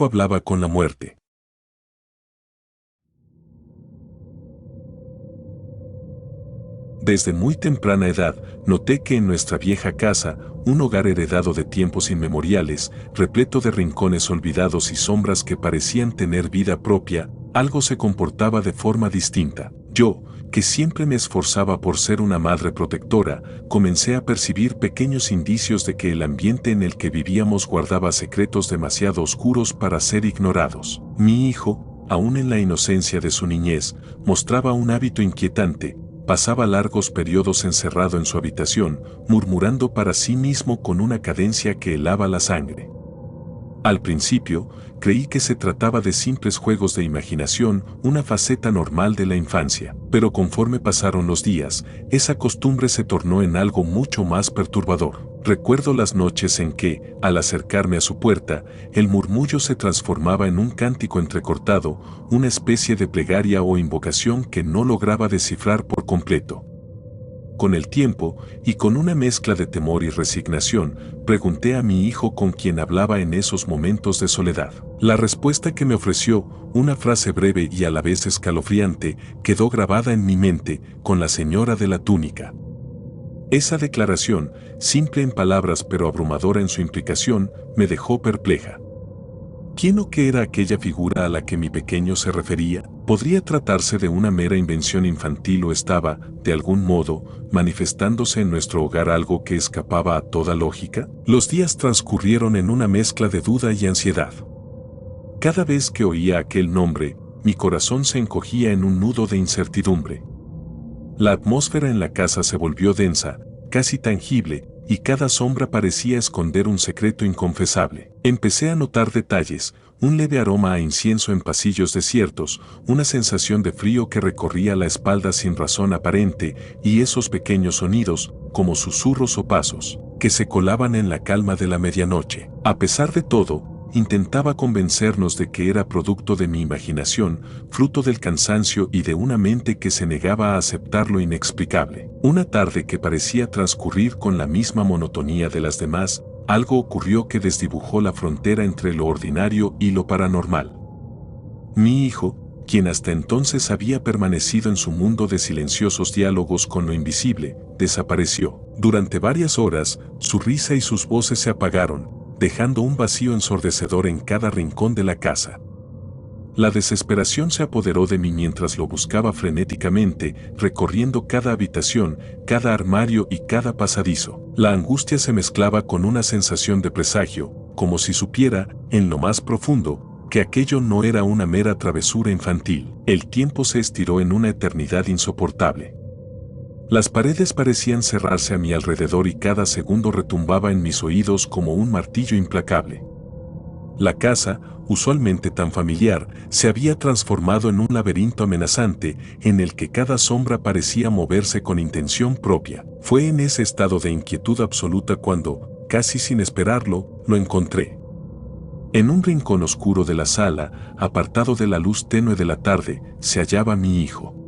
hijo hablaba con la muerte. Desde muy temprana edad, noté que en nuestra vieja casa, un hogar heredado de tiempos inmemoriales, repleto de rincones olvidados y sombras que parecían tener vida propia, algo se comportaba de forma distinta. Yo, que siempre me esforzaba por ser una madre protectora, comencé a percibir pequeños indicios de que el ambiente en el que vivíamos guardaba secretos demasiado oscuros para ser ignorados. Mi hijo, aún en la inocencia de su niñez, mostraba un hábito inquietante. Pasaba largos periodos encerrado en su habitación, murmurando para sí mismo con una cadencia que helaba la sangre. Al principio, creí que se trataba de simples juegos de imaginación, una faceta normal de la infancia, pero conforme pasaron los días, esa costumbre se tornó en algo mucho más perturbador. Recuerdo las noches en que, al acercarme a su puerta, el murmullo se transformaba en un cántico entrecortado, una especie de plegaria o invocación que no lograba descifrar por completo. Con el tiempo, y con una mezcla de temor y resignación, pregunté a mi hijo con quien hablaba en esos momentos de soledad. La respuesta que me ofreció, una frase breve y a la vez escalofriante, quedó grabada en mi mente, con la señora de la túnica. Esa declaración, simple en palabras pero abrumadora en su implicación, me dejó perpleja. ¿Quién o qué era aquella figura a la que mi pequeño se refería? ¿Podría tratarse de una mera invención infantil o estaba, de algún modo, manifestándose en nuestro hogar algo que escapaba a toda lógica? Los días transcurrieron en una mezcla de duda y ansiedad. Cada vez que oía aquel nombre, mi corazón se encogía en un nudo de incertidumbre. La atmósfera en la casa se volvió densa, casi tangible, y cada sombra parecía esconder un secreto inconfesable. Empecé a notar detalles, un leve aroma a incienso en pasillos desiertos, una sensación de frío que recorría la espalda sin razón aparente, y esos pequeños sonidos, como susurros o pasos, que se colaban en la calma de la medianoche. A pesar de todo, intentaba convencernos de que era producto de mi imaginación, fruto del cansancio y de una mente que se negaba a aceptar lo inexplicable. Una tarde que parecía transcurrir con la misma monotonía de las demás, algo ocurrió que desdibujó la frontera entre lo ordinario y lo paranormal. Mi hijo, quien hasta entonces había permanecido en su mundo de silenciosos diálogos con lo invisible, desapareció. Durante varias horas, su risa y sus voces se apagaron, dejando un vacío ensordecedor en cada rincón de la casa. La desesperación se apoderó de mí mientras lo buscaba frenéticamente, recorriendo cada habitación, cada armario y cada pasadizo. La angustia se mezclaba con una sensación de presagio, como si supiera, en lo más profundo, que aquello no era una mera travesura infantil. El tiempo se estiró en una eternidad insoportable. Las paredes parecían cerrarse a mi alrededor y cada segundo retumbaba en mis oídos como un martillo implacable. La casa, usualmente tan familiar, se había transformado en un laberinto amenazante en el que cada sombra parecía moverse con intención propia. Fue en ese estado de inquietud absoluta cuando, casi sin esperarlo, lo encontré. En un rincón oscuro de la sala, apartado de la luz tenue de la tarde, se hallaba mi hijo.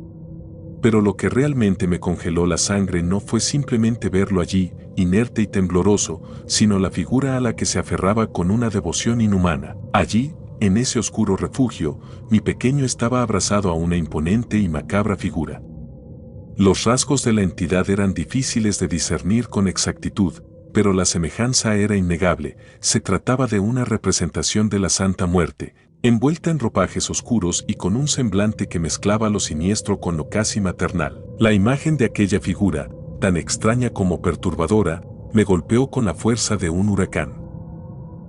Pero lo que realmente me congeló la sangre no fue simplemente verlo allí, inerte y tembloroso, sino la figura a la que se aferraba con una devoción inhumana. Allí, en ese oscuro refugio, mi pequeño estaba abrazado a una imponente y macabra figura. Los rasgos de la entidad eran difíciles de discernir con exactitud, pero la semejanza era innegable. Se trataba de una representación de la Santa Muerte, envuelta en ropajes oscuros y con un semblante que mezclaba lo siniestro con lo casi maternal. La imagen de aquella figura, tan extraña como perturbadora, me golpeó con la fuerza de un huracán.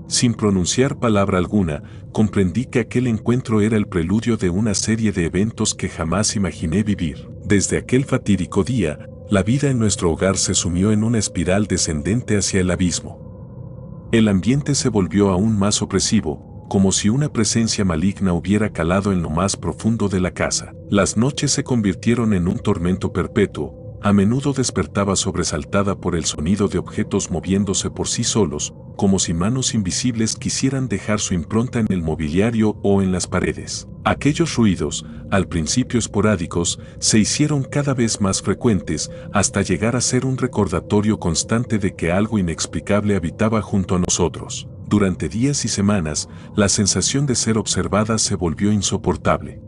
Sin pronunciar palabra alguna, comprendí que aquel encuentro era el preludio de una serie de eventos que jamás imaginé vivir. Desde aquel fatídico día, la vida en nuestro hogar se sumió en una espiral descendente hacia el abismo. El ambiente se volvió aún más opresivo, como si una presencia maligna hubiera calado en lo más profundo de la casa. Las noches se convirtieron en un tormento perpetuo. A menudo despertaba sobresaltada por el sonido de objetos moviéndose por sí solos, como si manos invisibles quisieran dejar su impronta en el mobiliario o en las paredes. Aquellos ruidos, al principio esporádicos, se hicieron cada vez más frecuentes hasta llegar a ser un recordatorio constante de que algo inexplicable habitaba junto a nosotros. Durante días y semanas, la sensación de ser observada se volvió insoportable.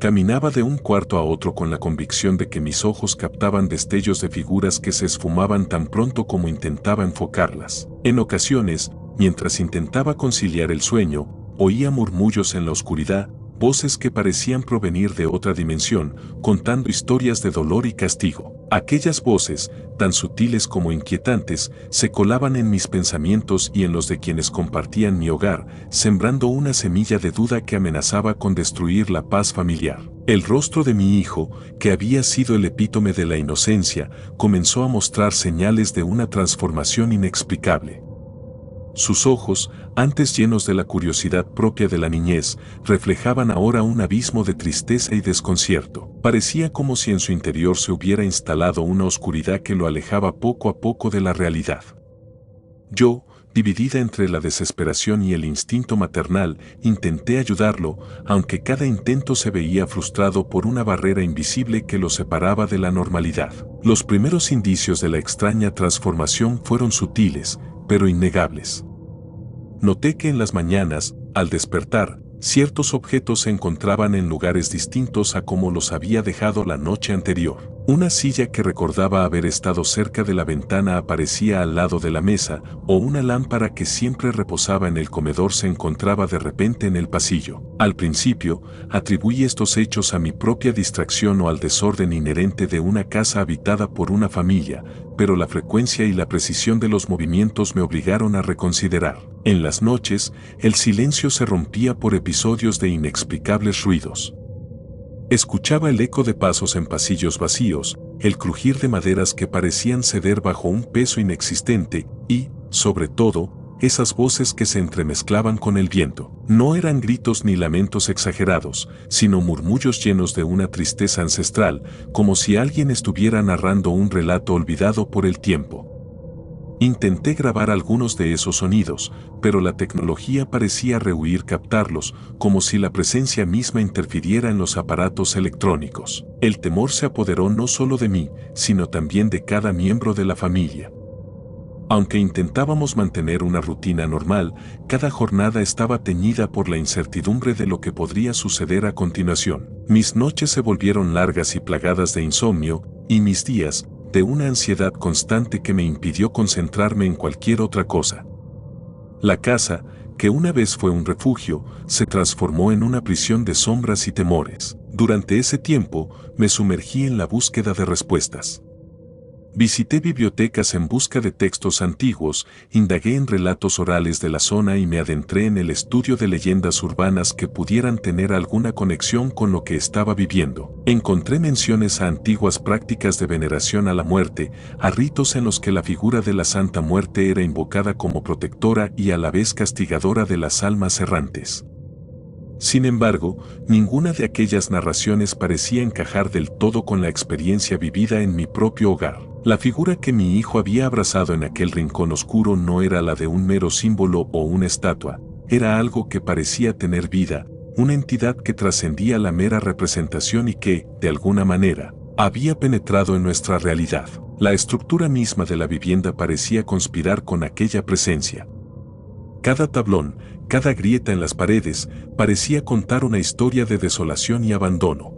Caminaba de un cuarto a otro con la convicción de que mis ojos captaban destellos de figuras que se esfumaban tan pronto como intentaba enfocarlas. En ocasiones, mientras intentaba conciliar el sueño, oía murmullos en la oscuridad, voces que parecían provenir de otra dimensión, contando historias de dolor y castigo. Aquellas voces, tan sutiles como inquietantes, se colaban en mis pensamientos y en los de quienes compartían mi hogar, sembrando una semilla de duda que amenazaba con destruir la paz familiar. El rostro de mi hijo, que había sido el epítome de la inocencia, comenzó a mostrar señales de una transformación inexplicable. Sus ojos, antes llenos de la curiosidad propia de la niñez, reflejaban ahora un abismo de tristeza y desconcierto. Parecía como si en su interior se hubiera instalado una oscuridad que lo alejaba poco a poco de la realidad. Yo, dividida entre la desesperación y el instinto maternal, intenté ayudarlo, aunque cada intento se veía frustrado por una barrera invisible que lo separaba de la normalidad. Los primeros indicios de la extraña transformación fueron sutiles, pero innegables. Noté que en las mañanas, al despertar, ciertos objetos se encontraban en lugares distintos a como los había dejado la noche anterior. Una silla que recordaba haber estado cerca de la ventana aparecía al lado de la mesa, o una lámpara que siempre reposaba en el comedor se encontraba de repente en el pasillo. Al principio, atribuí estos hechos a mi propia distracción o al desorden inherente de una casa habitada por una familia, pero la frecuencia y la precisión de los movimientos me obligaron a reconsiderar. En las noches, el silencio se rompía por episodios de inexplicables ruidos. Escuchaba el eco de pasos en pasillos vacíos, el crujir de maderas que parecían ceder bajo un peso inexistente y, sobre todo, esas voces que se entremezclaban con el viento. No eran gritos ni lamentos exagerados, sino murmullos llenos de una tristeza ancestral, como si alguien estuviera narrando un relato olvidado por el tiempo. Intenté grabar algunos de esos sonidos, pero la tecnología parecía rehuir captarlos, como si la presencia misma interfiriera en los aparatos electrónicos. El temor se apoderó no solo de mí, sino también de cada miembro de la familia. Aunque intentábamos mantener una rutina normal, cada jornada estaba teñida por la incertidumbre de lo que podría suceder a continuación. Mis noches se volvieron largas y plagadas de insomnio, y mis días, de una ansiedad constante que me impidió concentrarme en cualquier otra cosa. La casa, que una vez fue un refugio, se transformó en una prisión de sombras y temores. Durante ese tiempo, me sumergí en la búsqueda de respuestas. Visité bibliotecas en busca de textos antiguos, indagué en relatos orales de la zona y me adentré en el estudio de leyendas urbanas que pudieran tener alguna conexión con lo que estaba viviendo. Encontré menciones a antiguas prácticas de veneración a la muerte, a ritos en los que la figura de la Santa Muerte era invocada como protectora y a la vez castigadora de las almas errantes. Sin embargo, ninguna de aquellas narraciones parecía encajar del todo con la experiencia vivida en mi propio hogar. La figura que mi hijo había abrazado en aquel rincón oscuro no era la de un mero símbolo o una estatua, era algo que parecía tener vida, una entidad que trascendía la mera representación y que, de alguna manera, había penetrado en nuestra realidad. La estructura misma de la vivienda parecía conspirar con aquella presencia. Cada tablón, cada grieta en las paredes, parecía contar una historia de desolación y abandono.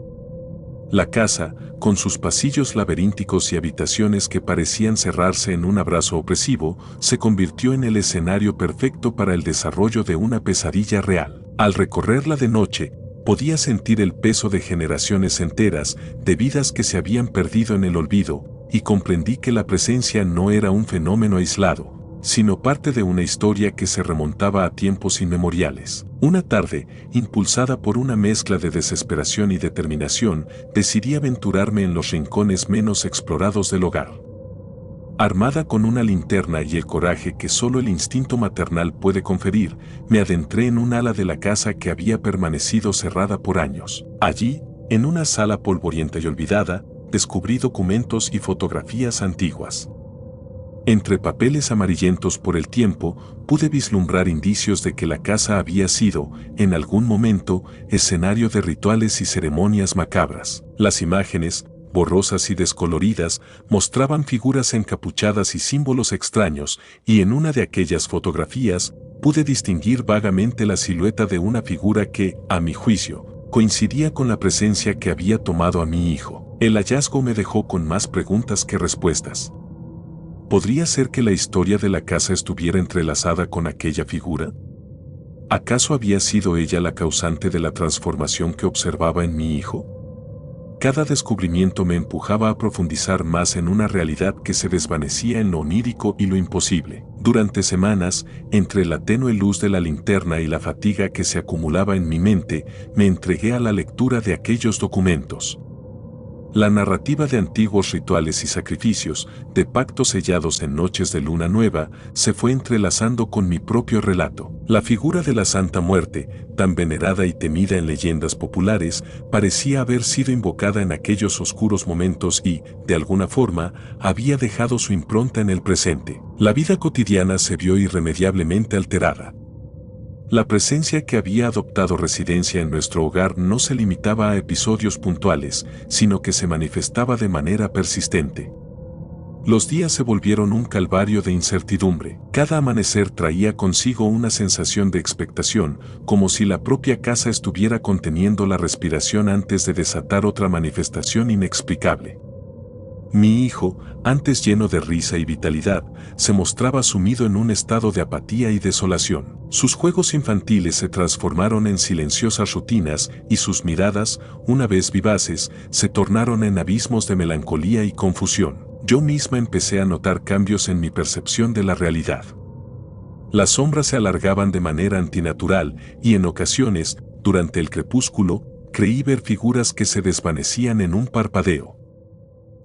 La casa, con sus pasillos laberínticos y habitaciones que parecían cerrarse en un abrazo opresivo, se convirtió en el escenario perfecto para el desarrollo de una pesadilla real. Al recorrerla de noche, podía sentir el peso de generaciones enteras, de vidas que se habían perdido en el olvido, y comprendí que la presencia no era un fenómeno aislado, sino parte de una historia que se remontaba a tiempos inmemoriales. Una tarde, impulsada por una mezcla de desesperación y determinación, decidí aventurarme en los rincones menos explorados del hogar. Armada con una linterna y el coraje que solo el instinto maternal puede conferir, me adentré en un ala de la casa que había permanecido cerrada por años. Allí, en una sala polvorienta y olvidada, descubrí documentos y fotografías antiguas. Entre papeles amarillentos por el tiempo, pude vislumbrar indicios de que la casa había sido, en algún momento, escenario de rituales y ceremonias macabras. Las imágenes, borrosas y descoloridas, mostraban figuras encapuchadas y símbolos extraños, y en una de aquellas fotografías, pude distinguir vagamente la silueta de una figura que, a mi juicio, coincidía con la presencia que había tomado a mi hijo. El hallazgo me dejó con más preguntas que respuestas. ¿Podría ser que la historia de la casa estuviera entrelazada con aquella figura? ¿Acaso había sido ella la causante de la transformación que observaba en mi hijo? Cada descubrimiento me empujaba a profundizar más en una realidad que se desvanecía en lo onírico y lo imposible. Durante semanas, entre la tenue luz de la linterna y la fatiga que se acumulaba en mi mente, me entregué a la lectura de aquellos documentos. La narrativa de antiguos rituales y sacrificios, de pactos sellados en noches de luna nueva, se fue entrelazando con mi propio relato. La figura de la Santa Muerte, tan venerada y temida en leyendas populares, parecía haber sido invocada en aquellos oscuros momentos y, de alguna forma, había dejado su impronta en el presente. La vida cotidiana se vio irremediablemente alterada. La presencia que había adoptado residencia en nuestro hogar no se limitaba a episodios puntuales, sino que se manifestaba de manera persistente. Los días se volvieron un calvario de incertidumbre. Cada amanecer traía consigo una sensación de expectación, como si la propia casa estuviera conteniendo la respiración antes de desatar otra manifestación inexplicable. Mi hijo, antes lleno de risa y vitalidad, se mostraba sumido en un estado de apatía y desolación. Sus juegos infantiles se transformaron en silenciosas rutinas y sus miradas, una vez vivaces, se tornaron en abismos de melancolía y confusión. Yo misma empecé a notar cambios en mi percepción de la realidad. Las sombras se alargaban de manera antinatural y en ocasiones, durante el crepúsculo, creí ver figuras que se desvanecían en un parpadeo.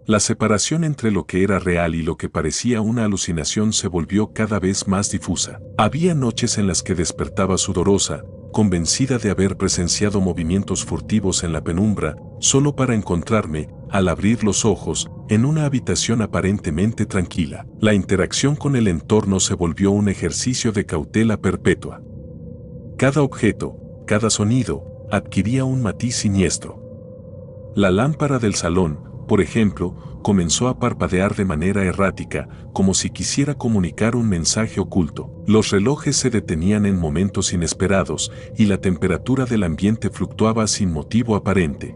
La separación entre lo que era real y lo que parecía una alucinación se volvió cada vez más difusa. Había noches en las que despertaba sudorosa, convencida de haber presenciado movimientos furtivos en la penumbra, solo para encontrarme, al abrir los ojos, en una habitación aparentemente tranquila. La interacción con el entorno se volvió un ejercicio de cautela perpetua. Cada objeto, cada sonido, adquiría un matiz siniestro. La lámpara del salón, por ejemplo, comenzó a parpadear de manera errática, como si quisiera comunicar un mensaje oculto. Los relojes se detenían en momentos inesperados y la temperatura del ambiente fluctuaba sin motivo aparente.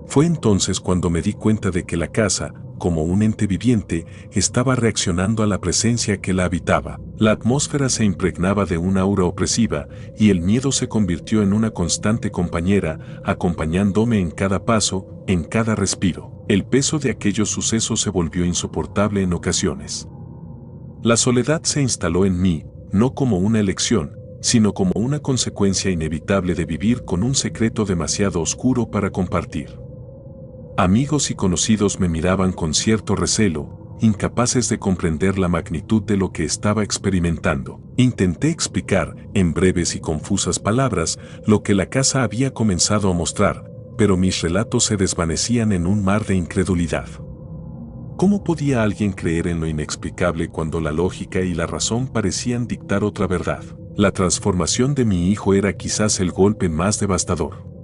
Fue entonces cuando me di cuenta de que la casa, como un ente viviente, estaba reaccionando a la presencia que la habitaba. La atmósfera se impregnaba de un aura opresiva y el miedo se convirtió en una constante compañera, acompañándome en cada paso, en cada respiro. El peso de aquellos sucesos se volvió insoportable en ocasiones. La soledad se instaló en mí, no como una elección, sino como una consecuencia inevitable de vivir con un secreto demasiado oscuro para compartir. Amigos y conocidos me miraban con cierto recelo, incapaces de comprender la magnitud de lo que estaba experimentando. Intenté explicar, en breves y confusas palabras, lo que la casa había comenzado a mostrar, pero mis relatos se desvanecían en un mar de incredulidad. ¿Cómo podía alguien creer en lo inexplicable cuando la lógica y la razón parecían dictar otra verdad? La transformación de mi hijo era quizás el golpe más devastador.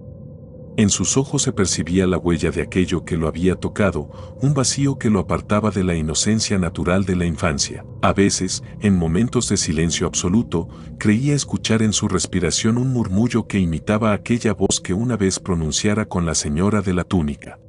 En sus ojos se percibía la huella de aquello que lo había tocado, un vacío que lo apartaba de la inocencia natural de la infancia. A veces, en momentos de silencio absoluto, creía escuchar en su respiración un murmullo que imitaba aquella voz que una vez pronunciara con la señora de la túnica.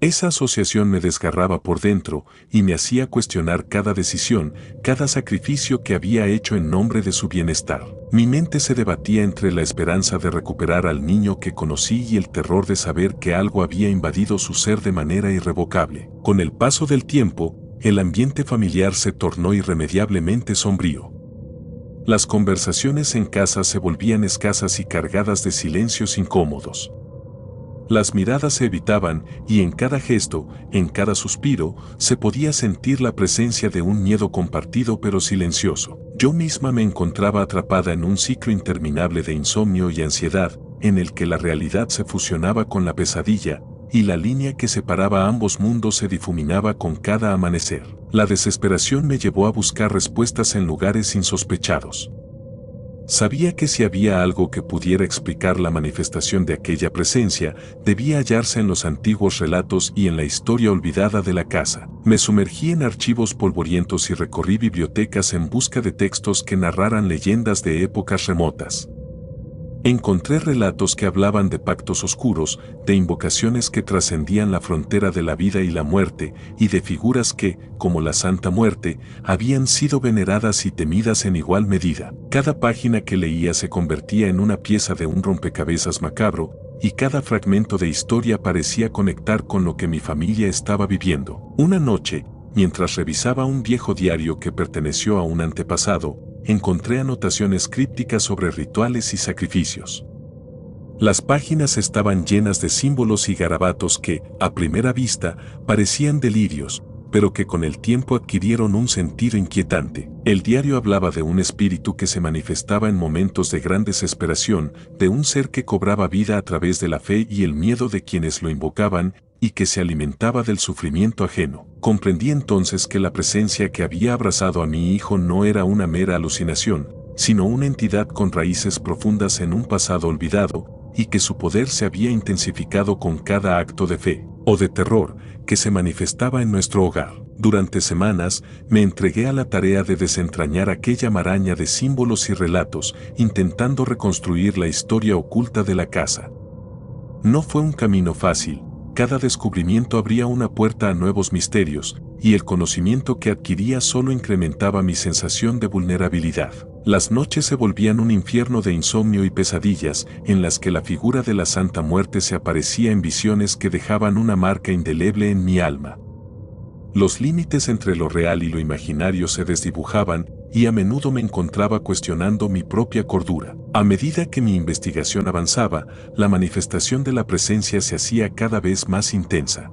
Esa asociación me desgarraba por dentro y me hacía cuestionar cada decisión, cada sacrificio que había hecho en nombre de su bienestar. Mi mente se debatía entre la esperanza de recuperar al niño que conocí y el terror de saber que algo había invadido su ser de manera irrevocable. Con el paso del tiempo, el ambiente familiar se tornó irremediablemente sombrío. Las conversaciones en casa se volvían escasas y cargadas de silencios incómodos. Las miradas se evitaban y en cada gesto, en cada suspiro, se podía sentir la presencia de un miedo compartido pero silencioso. Yo misma me encontraba atrapada en un ciclo interminable de insomnio y ansiedad, en el que la realidad se fusionaba con la pesadilla, y la línea que separaba ambos mundos se difuminaba con cada amanecer. La desesperación me llevó a buscar respuestas en lugares insospechados. Sabía que si había algo que pudiera explicar la manifestación de aquella presencia, debía hallarse en los antiguos relatos y en la historia olvidada de la casa. Me sumergí en archivos polvorientos y recorrí bibliotecas en busca de textos que narraran leyendas de épocas remotas. Encontré relatos que hablaban de pactos oscuros, de invocaciones que trascendían la frontera de la vida y la muerte, y de figuras que, como la Santa Muerte, habían sido veneradas y temidas en igual medida. Cada página que leía se convertía en una pieza de un rompecabezas macabro, y cada fragmento de historia parecía conectar con lo que mi familia estaba viviendo. Una noche, mientras revisaba un viejo diario que perteneció a un antepasado, encontré anotaciones crípticas sobre rituales y sacrificios. Las páginas estaban llenas de símbolos y garabatos que, a primera vista, parecían delirios, pero que con el tiempo adquirieron un sentido inquietante. El diario hablaba de un espíritu que se manifestaba en momentos de gran desesperación, de un ser que cobraba vida a través de la fe y el miedo de quienes lo invocaban, y que se alimentaba del sufrimiento ajeno. Comprendí entonces que la presencia que había abrazado a mi hijo no era una mera alucinación, sino una entidad con raíces profundas en un pasado olvidado, y que su poder se había intensificado con cada acto de fe, o de terror, que se manifestaba en nuestro hogar. Durante semanas, me entregué a la tarea de desentrañar aquella maraña de símbolos y relatos, intentando reconstruir la historia oculta de la casa. No fue un camino fácil. Cada descubrimiento abría una puerta a nuevos misterios, y el conocimiento que adquiría solo incrementaba mi sensación de vulnerabilidad. Las noches se volvían un infierno de insomnio y pesadillas, en las que la figura de la Santa Muerte se aparecía en visiones que dejaban una marca indeleble en mi alma. Los límites entre lo real y lo imaginario se desdibujaban, y a menudo me encontraba cuestionando mi propia cordura. A medida que mi investigación avanzaba, la manifestación de la presencia se hacía cada vez más intensa.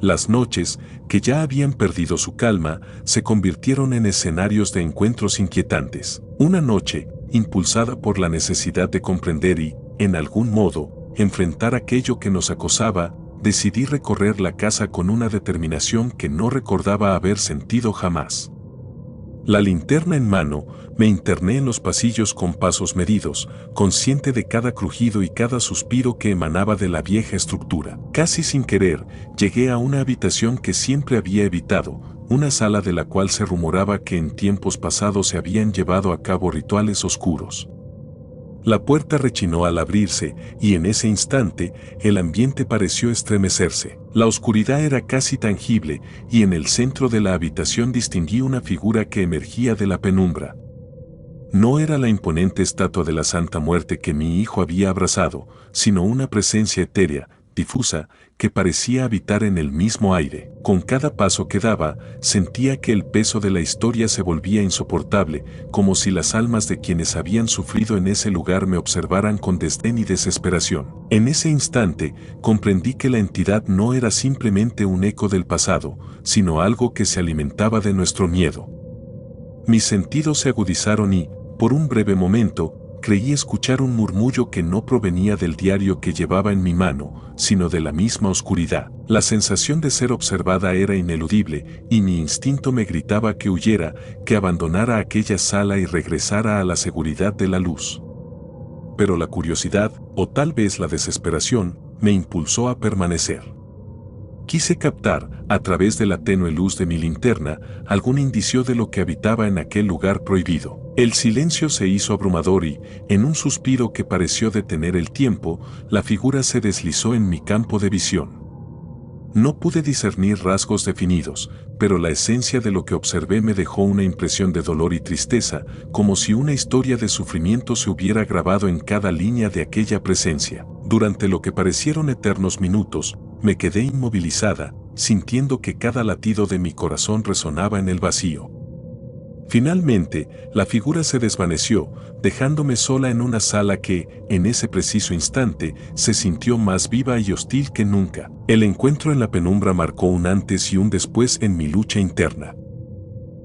Las noches, que ya habían perdido su calma, se convirtieron en escenarios de encuentros inquietantes. Una noche, impulsada por la necesidad de comprender y, en algún modo, enfrentar aquello que nos acosaba, decidí recorrer la casa con una determinación que no recordaba haber sentido jamás. La linterna en mano, me interné en los pasillos con pasos medidos, consciente de cada crujido y cada suspiro que emanaba de la vieja estructura. Casi sin querer, llegué a una habitación que siempre había evitado, una sala de la cual se rumoraba que en tiempos pasados se habían llevado a cabo rituales oscuros. La puerta rechinó al abrirse, y en ese instante, el ambiente pareció estremecerse. La oscuridad era casi tangible, y en el centro de la habitación distinguí una figura que emergía de la penumbra. No era la imponente estatua de la Santa Muerte que mi hijo había abrazado, sino una presencia etérea, difusa, que parecía habitar en el mismo aire. Con cada paso que daba, sentía que el peso de la historia se volvía insoportable, como si las almas de quienes habían sufrido en ese lugar me observaran con desdén y desesperación. En ese instante, comprendí que la entidad no era simplemente un eco del pasado, sino algo que se alimentaba de nuestro miedo. Mis sentidos se agudizaron y, por un breve momento, creí escuchar un murmullo que no provenía del diario que llevaba en mi mano, sino de la misma oscuridad. La sensación de ser observada era ineludible, y mi instinto me gritaba que huyera, que abandonara aquella sala y regresara a la seguridad de la luz. Pero la curiosidad, o tal vez la desesperación, me impulsó a permanecer. Quise captar, a través de la tenue luz de mi linterna, algún indicio de lo que habitaba en aquel lugar prohibido. El silencio se hizo abrumador y, en un suspiro que pareció detener el tiempo, la figura se deslizó en mi campo de visión. No pude discernir rasgos definidos, pero la esencia de lo que observé me dejó una impresión de dolor y tristeza, como si una historia de sufrimiento se hubiera grabado en cada línea de aquella presencia. Durante lo que parecieron eternos minutos, me quedé inmovilizada, sintiendo que cada latido de mi corazón resonaba en el vacío. Finalmente, la figura se desvaneció, dejándome sola en una sala que, en ese preciso instante, se sintió más viva y hostil que nunca. El encuentro en la penumbra marcó un antes y un después en mi lucha interna.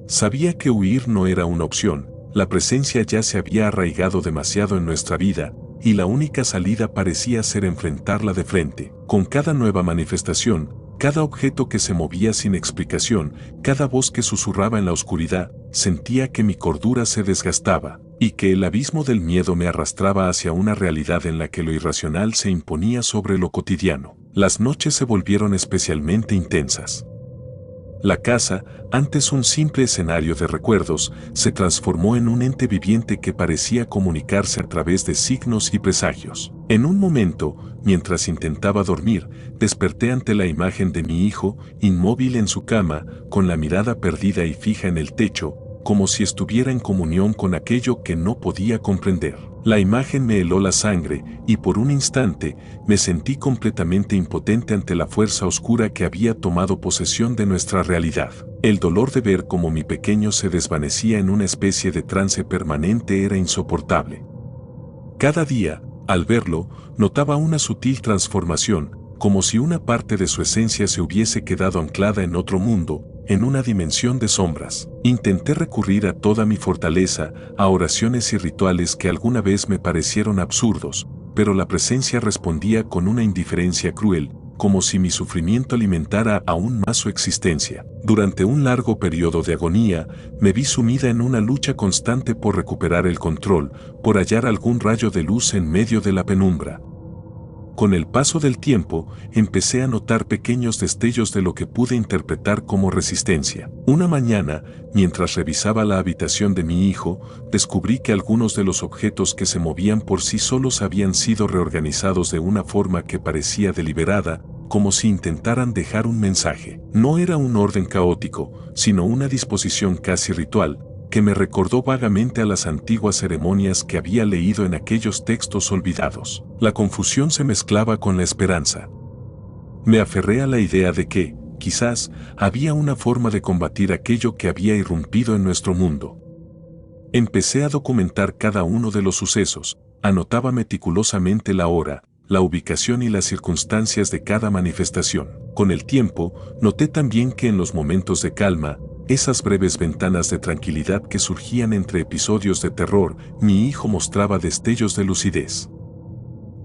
Sabía que huir no era una opción, la presencia ya se había arraigado demasiado en nuestra vida, y la única salida parecía ser enfrentarla de frente. Con cada nueva manifestación, cada objeto que se movía sin explicación, cada voz que susurraba en la oscuridad, sentía que mi cordura se desgastaba. y que el abismo del miedo me arrastraba hacia una realidad en la que lo irracional se imponía sobre lo cotidiano. Las noches se volvieron especialmente intensas. La casa, antes un simple escenario de recuerdos, se transformó en un ente viviente que parecía comunicarse a través de signos y presagios. En un momento, mientras intentaba dormir, desperté ante la imagen de mi hijo, inmóvil en su cama, con la mirada perdida y fija en el techo, como si estuviera en comunión con aquello que no podía comprender. La imagen me heló la sangre, y por un instante me sentí completamente impotente ante la fuerza oscura que había tomado posesión de nuestra realidad. El dolor de ver cómo mi pequeño se desvanecía en una especie de trance permanente era insoportable. Cada día, al verlo, notaba una sutil transformación, como si una parte de su esencia se hubiese quedado anclada en otro mundo, en una dimensión de sombras. Intenté recurrir a toda mi fortaleza, a oraciones y rituales que alguna vez me parecieron absurdos, pero la presencia respondía con una indiferencia cruel, como si mi sufrimiento alimentara aún más su existencia. Durante un largo periodo de agonía, me vi sumida en una lucha constante por recuperar el control, por hallar algún rayo de luz en medio de la penumbra. Con el paso del tiempo, empecé a notar pequeños destellos de lo que pude interpretar como resistencia. Una mañana, mientras revisaba la habitación de mi hijo, descubrí que algunos de los objetos que se movían por sí solos habían sido reorganizados de una forma que parecía deliberada, como si intentaran dejar un mensaje. No era un orden caótico, sino una disposición casi ritual, que me recordó vagamente a las antiguas ceremonias que había leído en aquellos textos olvidados. La confusión se mezclaba con la esperanza. Me aferré a la idea de que, quizás, había una forma de combatir aquello que había irrumpido en nuestro mundo. Empecé a documentar cada uno de los sucesos, anotaba meticulosamente la hora, la ubicación y las circunstancias de cada manifestación. Con el tiempo, noté también que en los momentos de calma, esas breves ventanas de tranquilidad que surgían entre episodios de terror, mi hijo mostraba destellos de lucidez.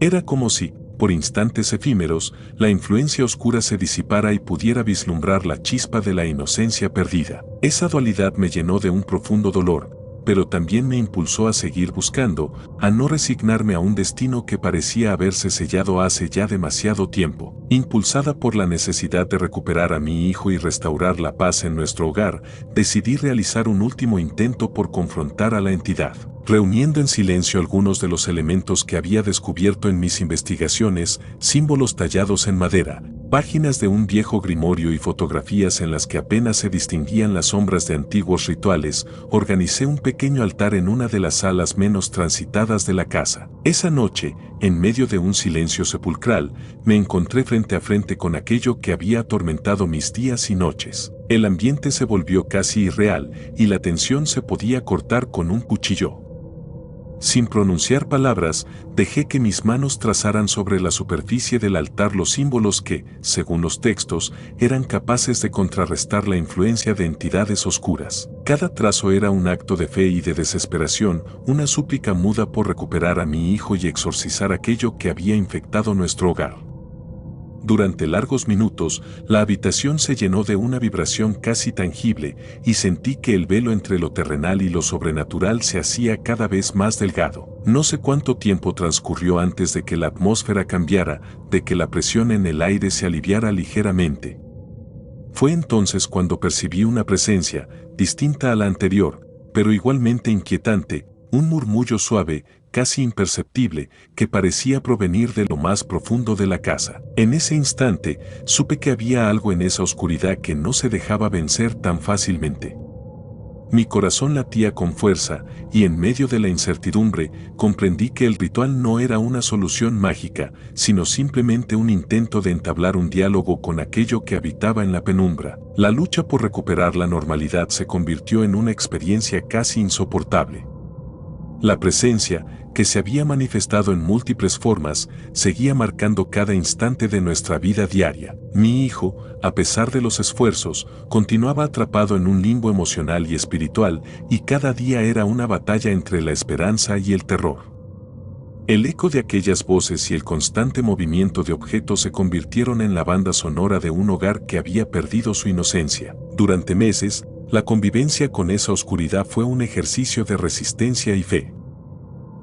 Era como si, por instantes efímeros, la influencia oscura se disipara y pudiera vislumbrar la chispa de la inocencia perdida. Esa dualidad me llenó de un profundo dolor, pero también me impulsó a seguir buscando, a no resignarme a un destino que parecía haberse sellado hace ya demasiado tiempo. Impulsada por la necesidad de recuperar a mi hijo y restaurar la paz en nuestro hogar, decidí realizar un último intento por confrontar a la entidad. Reuniendo en silencio algunos de los elementos que había descubierto en mis investigaciones, símbolos tallados en madera, páginas de un viejo grimorio y fotografías en las que apenas se distinguían las sombras de antiguos rituales, organicé un pequeño altar en una de las salas menos transitadas de la casa. Esa noche, en medio de un silencio sepulcral, me encontré frente a frente con aquello que había atormentado mis días y noches. El ambiente se volvió casi irreal, y la tensión se podía cortar con un cuchillo. Sin pronunciar palabras, dejé que mis manos trazaran sobre la superficie del altar los símbolos que, según los textos, eran capaces de contrarrestar la influencia de entidades oscuras. Cada trazo era un acto de fe y de desesperación, una súplica muda por recuperar a mi hijo y exorcizar aquello que había infectado nuestro hogar. Durante largos minutos, la habitación se llenó de una vibración casi tangible y sentí que el velo entre lo terrenal y lo sobrenatural se hacía cada vez más delgado. No sé cuánto tiempo transcurrió antes de que la atmósfera cambiara, de que la presión en el aire se aliviara ligeramente. Fue entonces cuando percibí una presencia, distinta a la anterior, pero igualmente inquietante, un murmullo suave, casi imperceptible, que parecía provenir de lo más profundo de la casa. En ese instante, supe que había algo en esa oscuridad que no se dejaba vencer tan fácilmente. Mi corazón latía con fuerza, y en medio de la incertidumbre, comprendí que el ritual no era una solución mágica, sino simplemente un intento de entablar un diálogo con aquello que habitaba en la penumbra. La lucha por recuperar la normalidad se convirtió en una experiencia casi insoportable. La presencia, que se había manifestado en múltiples formas, seguía marcando cada instante de nuestra vida diaria. Mi hijo, a pesar de los esfuerzos, continuaba atrapado en un limbo emocional y espiritual, y cada día era una batalla entre la esperanza y el terror. El eco de aquellas voces y el constante movimiento de objetos se convirtieron en la banda sonora de un hogar que había perdido su inocencia. Durante meses, La convivencia con esa oscuridad fue un ejercicio de resistencia y fe.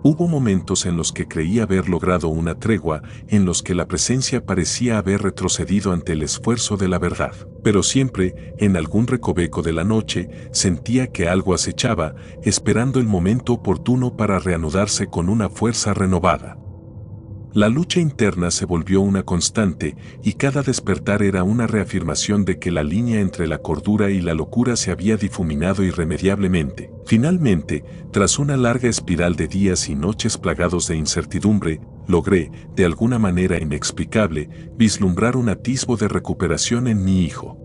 Hubo momentos en los que creí haber logrado una tregua, en los que la presencia parecía haber retrocedido ante el esfuerzo de la verdad. Pero siempre, en algún recoveco de la noche, sentía que algo acechaba, esperando el momento oportuno para reanudarse con una fuerza renovada. La lucha interna se volvió una constante, y cada despertar era una reafirmación de que la línea entre la cordura y la locura se había difuminado irremediablemente. Finalmente, tras una larga espiral de días y noches plagados de incertidumbre, logré, de alguna manera inexplicable, vislumbrar un atisbo de recuperación en mi hijo.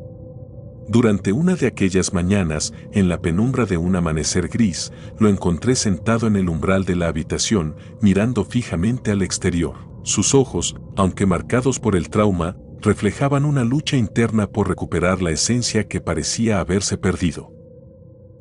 Durante una de aquellas mañanas, en la penumbra de un amanecer gris, lo encontré sentado en el umbral de la habitación, mirando fijamente al exterior. Sus ojos, aunque marcados por el trauma, reflejaban una lucha interna por recuperar la esencia que parecía haberse perdido.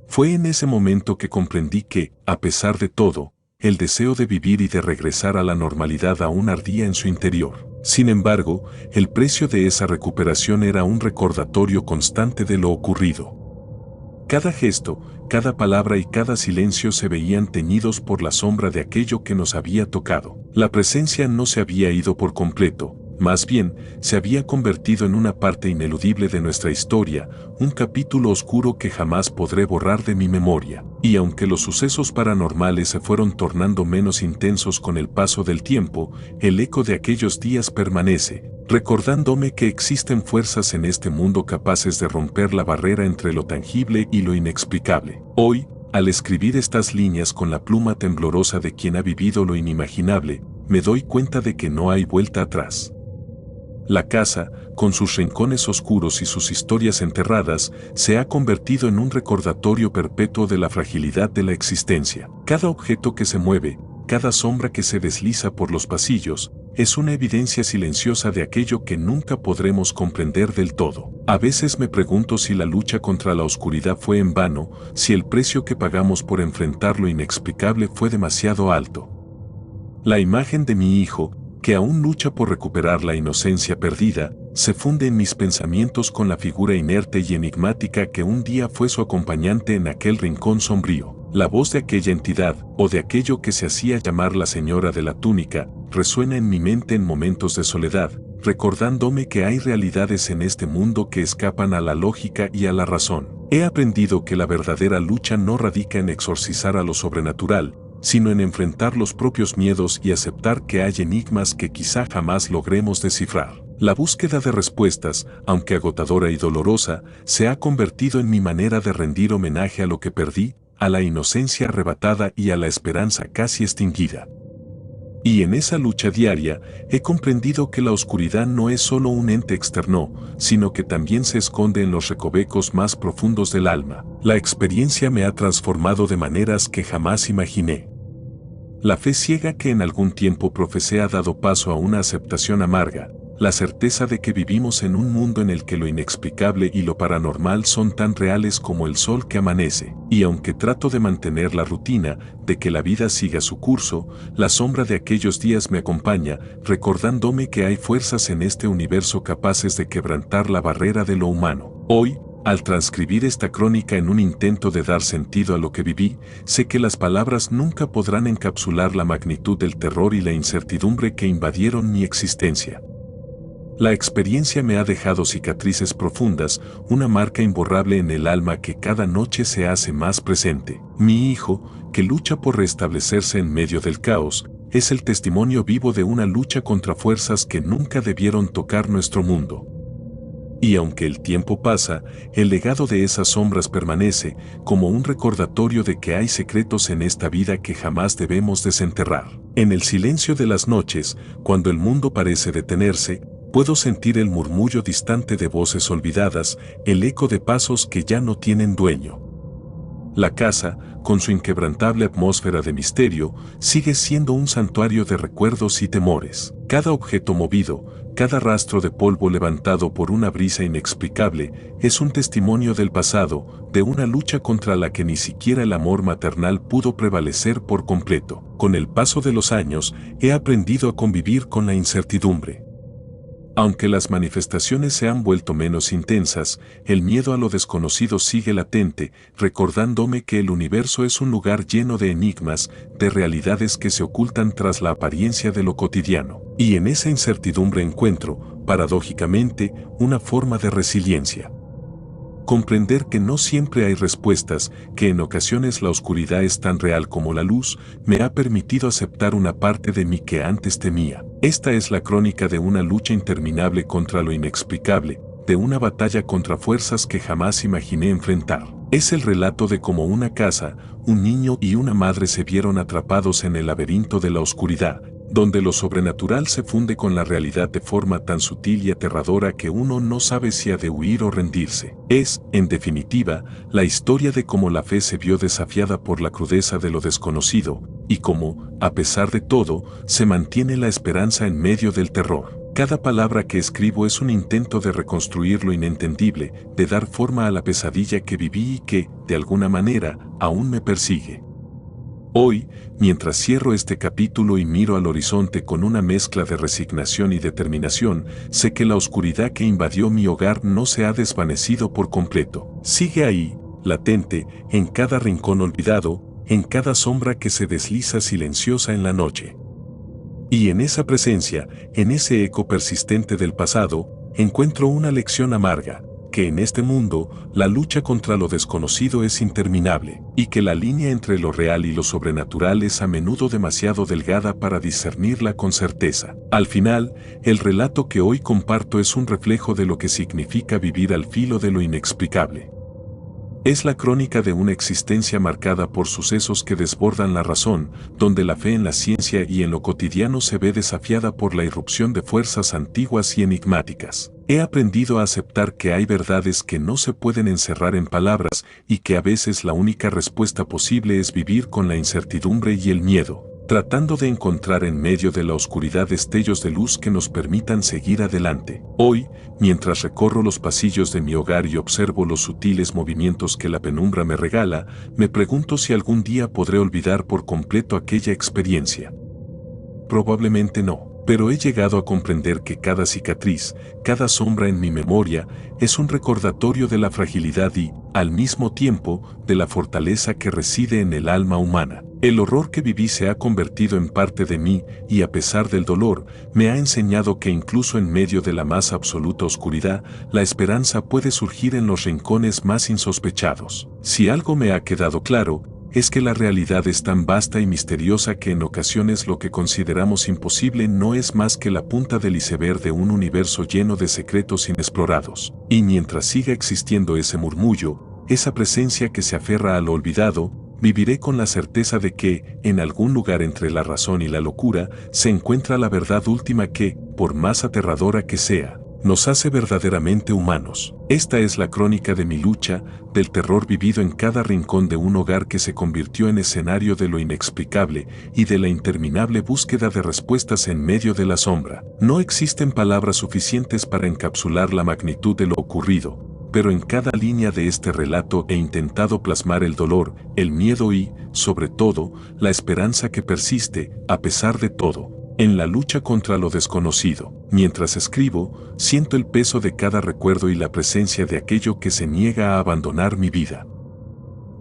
Fue en ese momento que comprendí que, a pesar de todo, el deseo de vivir y de regresar a la normalidad aún ardía en su interior. Sin embargo, el precio de esa recuperación era un recordatorio constante de lo ocurrido. Cada gesto, cada palabra y cada silencio se veían teñidos por la sombra de aquello que nos había tocado. La presencia no se había ido por completo, más bien, se había convertido en una parte ineludible de nuestra historia, un capítulo oscuro que jamás podré borrar de mi memoria. Y aunque los sucesos paranormales se fueron tornando menos intensos con el paso del tiempo, el eco de aquellos días permanece, recordándome que existen fuerzas en este mundo capaces de romper la barrera entre lo tangible y lo inexplicable. Hoy, al escribir estas líneas con la pluma temblorosa de quien ha vivido lo inimaginable, me doy cuenta de que no hay vuelta atrás. La casa, con sus rincones oscuros y sus historias enterradas, se ha convertido en un recordatorio perpetuo de la fragilidad de la existencia. Cada objeto que se mueve, cada sombra que se desliza por los pasillos, es una evidencia silenciosa de aquello que nunca podremos comprender del todo. A veces me pregunto si la lucha contra la oscuridad fue en vano, si el precio que pagamos por enfrentar lo inexplicable fue demasiado alto. La imagen de mi hijo, que aún lucha por recuperar la inocencia perdida, se funde en mis pensamientos con la figura inerte y enigmática que un día fue su acompañante en aquel rincón sombrío. La voz de aquella entidad, o de aquello que se hacía llamar la señora de la túnica, resuena en mi mente en momentos de soledad, recordándome que hay realidades en este mundo que escapan a la lógica y a la razón. He aprendido que la verdadera lucha no radica en exorcizar a lo sobrenatural, sino en enfrentar los propios miedos y aceptar que hay enigmas que quizá jamás logremos descifrar. La búsqueda de respuestas, aunque agotadora y dolorosa, se ha convertido en mi manera de rendir homenaje a lo que perdí, a la inocencia arrebatada y a la esperanza casi extinguida. Y en esa lucha diaria, he comprendido que la oscuridad no es solo un ente externo, sino que también se esconde en los recovecos más profundos del alma. La experiencia me ha transformado de maneras que jamás imaginé. La fe ciega que en algún tiempo profesé ha dado paso a una aceptación amarga, la certeza de que vivimos en un mundo en el que lo inexplicable y lo paranormal son tan reales como el sol que amanece, y aunque trato de mantener la rutina, de que la vida siga su curso, la sombra de aquellos días me acompaña, recordándome que hay fuerzas en este universo capaces de quebrantar la barrera de lo humano. Hoy, al transcribir esta crónica en un intento de dar sentido a lo que viví, sé que las palabras nunca podrán encapsular la magnitud del terror y la incertidumbre que invadieron mi existencia. La experiencia me ha dejado cicatrices profundas, una marca imborrable en el alma que cada noche se hace más presente. Mi hijo, que lucha por restablecerse en medio del caos, es el testimonio vivo de una lucha contra fuerzas que nunca debieron tocar nuestro mundo. Y aunque el tiempo pasa, el legado de esas sombras permanece como un recordatorio de que hay secretos en esta vida que jamás debemos desenterrar. En el silencio de las noches, cuando el mundo parece detenerse, puedo sentir el murmullo distante de voces olvidadas, el eco de pasos que ya no tienen dueño. La casa, con su inquebrantable atmósfera de misterio, sigue siendo un santuario de recuerdos y temores. Cada objeto movido, cada rastro de polvo levantado por una brisa inexplicable, es un testimonio del pasado, de una lucha contra la que ni siquiera el amor maternal pudo prevalecer por completo. Con el paso de los años, he aprendido a convivir con la incertidumbre. Aunque las manifestaciones se han vuelto menos intensas, el miedo a lo desconocido sigue latente, recordándome que el universo es un lugar lleno de enigmas, de realidades que se ocultan tras la apariencia de lo cotidiano. Y en esa incertidumbre encuentro, paradójicamente, una forma de resiliencia. Comprender que no siempre hay respuestas, que en ocasiones la oscuridad es tan real como la luz, me ha permitido aceptar una parte de mí que antes temía. Esta es la crónica de una lucha interminable contra lo inexplicable, de una batalla contra fuerzas que jamás imaginé enfrentar. Es el relato de cómo una casa, un niño y una madre se vieron atrapados en el laberinto de la oscuridad, donde lo sobrenatural se funde con la realidad de forma tan sutil y aterradora que uno no sabe si ha de huir o rendirse. Es, en definitiva, la historia de cómo la fe se vio desafiada por la crudeza de lo desconocido, y cómo, a pesar de todo, se mantiene la esperanza en medio del terror. Cada palabra que escribo es un intento de reconstruir lo inentendible, de dar forma a la pesadilla que viví y que, de alguna manera, aún me persigue. Hoy, mientras cierro este capítulo y miro al horizonte con una mezcla de resignación y determinación, sé que la oscuridad que invadió mi hogar no se ha desvanecido por completo. Sigue ahí, latente, en cada rincón olvidado, en cada sombra que se desliza silenciosa en la noche. Y en esa presencia, en ese eco persistente del pasado, encuentro una lección amarga, que en este mundo, la lucha contra lo desconocido es interminable, y que la línea entre lo real y lo sobrenatural es a menudo demasiado delgada para discernirla con certeza. Al final, el relato que hoy comparto es un reflejo de lo que significa vivir al filo de lo inexplicable. Es la crónica de una existencia marcada por sucesos que desbordan la razón, donde la fe en la ciencia y en lo cotidiano se ve desafiada por la irrupción de fuerzas antiguas y enigmáticas. He aprendido a aceptar que hay verdades que no se pueden encerrar en palabras y que a veces la única respuesta posible es vivir con la incertidumbre y el miedo, tratando de encontrar en medio de la oscuridad destellos de luz que nos permitan seguir adelante. Hoy, mientras recorro los pasillos de mi hogar y observo los sutiles movimientos que la penumbra me regala, me pregunto si algún día podré olvidar por completo aquella experiencia. Probablemente no. Pero he llegado a comprender que cada cicatriz, cada sombra en mi memoria, es un recordatorio de la fragilidad y, al mismo tiempo, de la fortaleza que reside en el alma humana. El horror que viví se ha convertido en parte de mí y, a pesar del dolor, me ha enseñado que incluso en medio de la más absoluta oscuridad, la esperanza puede surgir en los rincones más insospechados. Si algo me ha quedado claro, es que la realidad es tan vasta y misteriosa que en ocasiones lo que consideramos imposible no es más que la punta del iceberg de un universo lleno de secretos inexplorados. Y mientras siga existiendo ese murmullo, esa presencia que se aferra a lo olvidado, viviré con la certeza de que, en algún lugar entre la razón y la locura, se encuentra la verdad última que, por más aterradora que sea, nos hace verdaderamente humanos. Esta es la crónica de mi lucha, del terror vivido en cada rincón de un hogar que se convirtió en escenario de lo inexplicable y de la interminable búsqueda de respuestas en medio de la sombra. No existen palabras suficientes para encapsular la magnitud de lo ocurrido, pero en cada línea de este relato he intentado plasmar el dolor, el miedo y, sobre todo, la esperanza que persiste, a pesar de todo, en la lucha contra lo desconocido. Mientras escribo, siento el peso de cada recuerdo y la presencia de aquello que se niega a abandonar mi vida.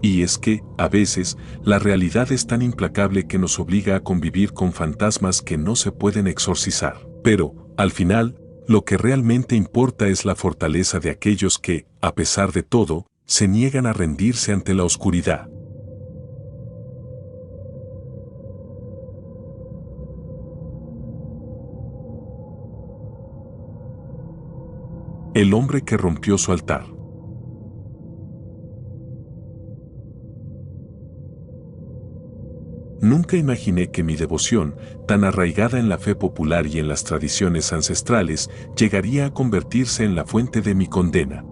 Y es que, a veces, la realidad es tan implacable que nos obliga a convivir con fantasmas que no se pueden exorcizar. Pero, al final, lo que realmente importa es la fortaleza de aquellos que, a pesar de todo, se niegan a rendirse ante la oscuridad. El hombre que rompió su altar. Nunca imaginé que mi devoción, tan arraigada en la fe popular y en las tradiciones ancestrales, llegaría a convertirse en la fuente de mi condena.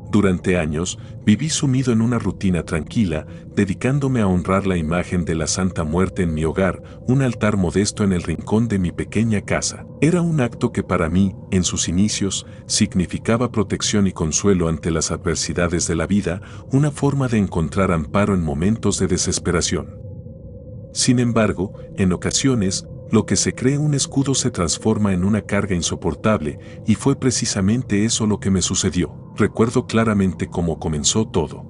Durante años, viví sumido en una rutina tranquila, dedicándome a honrar la imagen de la Santa Muerte en mi hogar, un altar modesto en el rincón de mi pequeña casa. Era un acto que para mí, en sus inicios, significaba protección y consuelo ante las adversidades de la vida, una forma de encontrar amparo en momentos de desesperación. Sin embargo, en ocasiones, Lo que se cree un escudo se transforma en una carga insoportable, y fue precisamente eso lo que me sucedió. Recuerdo claramente cómo comenzó todo.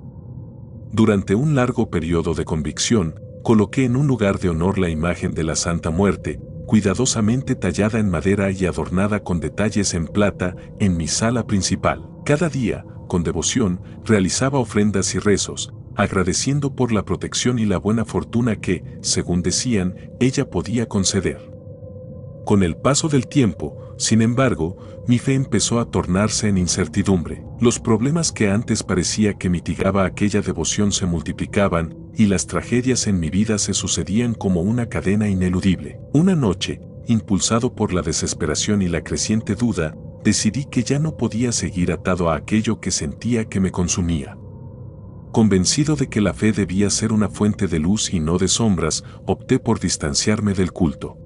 Durante un largo periodo de convicción, coloqué en un lugar de honor la imagen de la Santa Muerte, cuidadosamente tallada en madera y adornada con detalles en plata, en mi sala principal. Cada día, con devoción, realizaba ofrendas y rezos, agradeciendo por la protección y la buena fortuna que, según decían, ella podía conceder. Con el paso del tiempo, sin embargo, mi fe empezó a tornarse en incertidumbre. Los problemas que antes parecía que mitigaba aquella devoción se multiplicaban, y las tragedias en mi vida se sucedían como una cadena ineludible. Una noche, impulsado por la desesperación y la creciente duda, decidí que ya no podía seguir atado a aquello que sentía que me consumía. Convencido de que la fe debía ser una fuente de luz y no de sombras, opté por distanciarme del culto.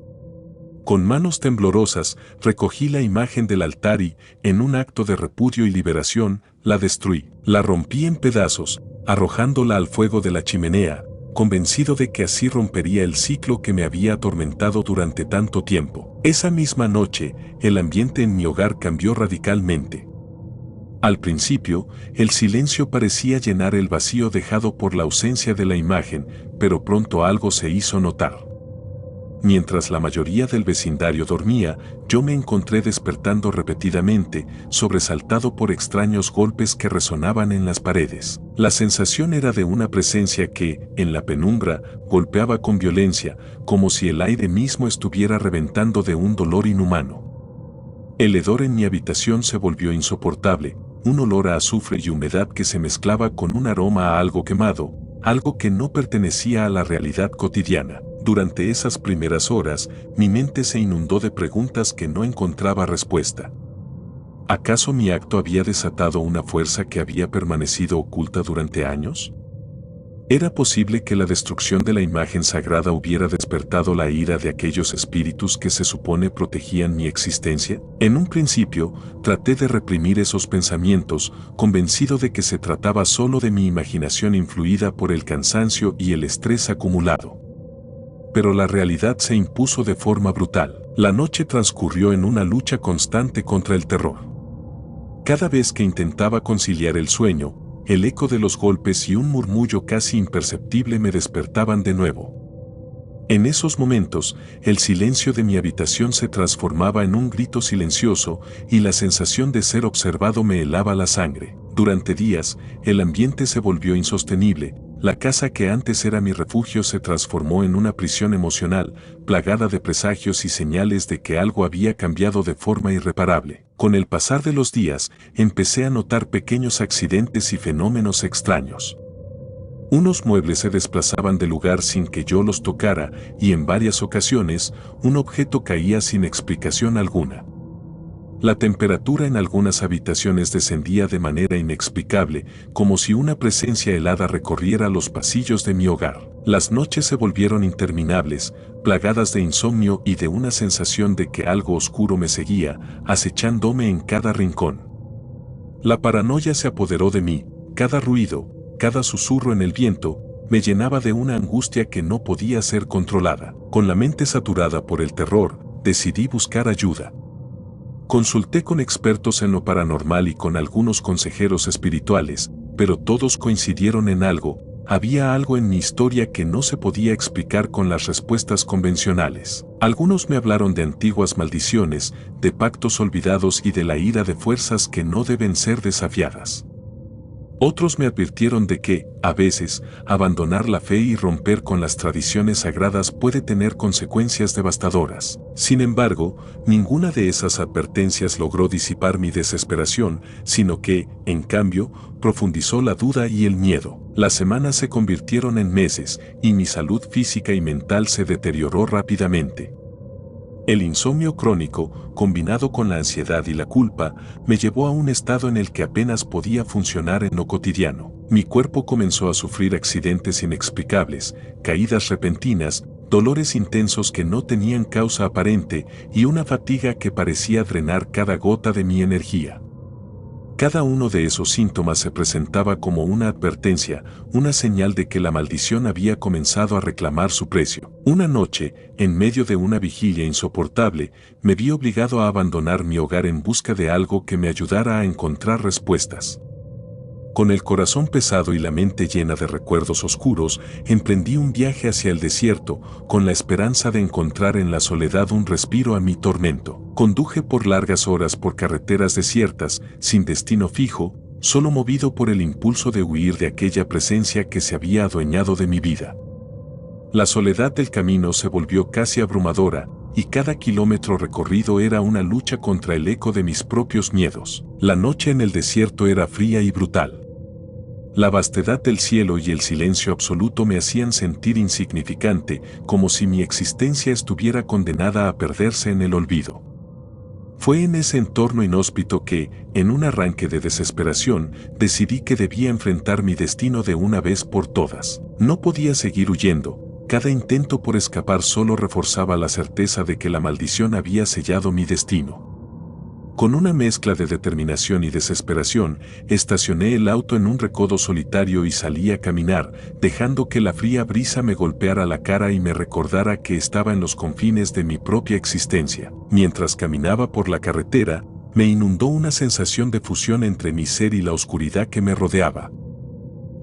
Con manos temblorosas, recogí la imagen del altar y, en un acto de repudio y liberación, la destruí. La rompí en pedazos, arrojándola al fuego de la chimenea, convencido de que así rompería el ciclo que me había atormentado durante tanto tiempo. Esa misma noche, el ambiente en mi hogar cambió radicalmente. Al principio, el silencio parecía llenar el vacío dejado por la ausencia de la imagen, pero pronto algo se hizo notar. Mientras la mayoría del vecindario dormía, yo me encontré despertando repetidamente, sobresaltado por extraños golpes que resonaban en las paredes. La sensación era de una presencia que, en la penumbra, golpeaba con violencia, como si el aire mismo estuviera reventando de un dolor inhumano. El hedor en mi habitación se volvió insoportable, un olor a azufre y humedad que se mezclaba con un aroma a algo quemado, algo que no pertenecía a la realidad cotidiana. Durante esas primeras horas, mi mente se inundó de preguntas que no encontraba respuesta. ¿Acaso mi acto había desatado una fuerza que había permanecido oculta durante años? ¿Era posible que la destrucción de la imagen sagrada hubiera despertado la ira de aquellos espíritus que se supone protegían mi existencia? En un principio, traté de reprimir esos pensamientos, convencido de que se trataba solo de mi imaginación influida por el cansancio y el estrés acumulado. Pero la realidad se impuso de forma brutal. La noche transcurrió en una lucha constante contra el terror. Cada vez que intentaba conciliar el sueño, el eco de los golpes y un murmullo casi imperceptible me despertaban de nuevo. En esos momentos, el silencio de mi habitación se transformaba en un grito silencioso y la sensación de ser observado me helaba la sangre. Durante días, el ambiente se volvió insostenible. La casa que antes era mi refugio se transformó en una prisión emocional, plagada de presagios y señales de que algo había cambiado de forma irreparable. Con el pasar de los días, empecé a notar pequeños accidentes y fenómenos extraños. Unos muebles se desplazaban del lugar sin que yo los tocara, y en varias ocasiones, un objeto caía sin explicación alguna. La temperatura en algunas habitaciones descendía de manera inexplicable, como si una presencia helada recorriera los pasillos de mi hogar. Las noches se volvieron interminables, plagadas de insomnio y de una sensación de que algo oscuro me seguía, acechándome en cada rincón. La paranoia se apoderó de mí, cada ruido, cada susurro en el viento, me llenaba de una angustia que no podía ser controlada. Con la mente saturada por el terror, decidí buscar ayuda. Consulté con expertos en lo paranormal y con algunos consejeros espirituales, pero todos coincidieron en algo: había algo en mi historia que no se podía explicar con las respuestas convencionales. Algunos me hablaron de antiguas maldiciones, de pactos olvidados y de la ira de fuerzas que no deben ser desafiadas. Otros me advirtieron de que, a veces, abandonar la fe y romper con las tradiciones sagradas puede tener consecuencias devastadoras. Sin embargo, ninguna de esas advertencias logró disipar mi desesperación, sino que, en cambio, profundizó la duda y el miedo. Las semanas se convirtieron en meses, y mi salud física y mental se deterioró rápidamente. El insomnio crónico, combinado con la ansiedad y la culpa, me llevó a un estado en el que apenas podía funcionar en lo cotidiano. Mi cuerpo comenzó a sufrir accidentes inexplicables, caídas repentinas, dolores intensos que no tenían causa aparente y una fatiga que parecía drenar cada gota de mi energía. Cada uno de esos síntomas se presentaba como una advertencia, una señal de que la maldición había comenzado a reclamar su precio. Una noche, en medio de una vigilia insoportable, me vi obligado a abandonar mi hogar en busca de algo que me ayudara a encontrar respuestas. Con el corazón pesado y la mente llena de recuerdos oscuros, emprendí un viaje hacia el desierto, con la esperanza de encontrar en la soledad un respiro a mi tormento. Conduje por largas horas por carreteras desiertas, sin destino fijo, solo movido por el impulso de huir de aquella presencia que se había adueñado de mi vida. La soledad del camino se volvió casi abrumadora, y cada kilómetro recorrido era una lucha contra el eco de mis propios miedos. La noche en el desierto era fría y brutal. La vastedad del cielo y el silencio absoluto me hacían sentir insignificante, como si mi existencia estuviera condenada a perderse en el olvido. Fue en ese entorno inhóspito que, en un arranque de desesperación, decidí que debía enfrentar mi destino de una vez por todas. No podía seguir huyendo. Cada intento por escapar solo reforzaba la certeza de que la maldición había sellado mi destino. Con una mezcla de determinación y desesperación, estacioné el auto en un recodo solitario y salí a caminar, dejando que la fría brisa me golpeara la cara y me recordara que estaba en los confines de mi propia existencia. Mientras caminaba por la carretera, me inundó una sensación de fusión entre mi ser y la oscuridad que me rodeaba.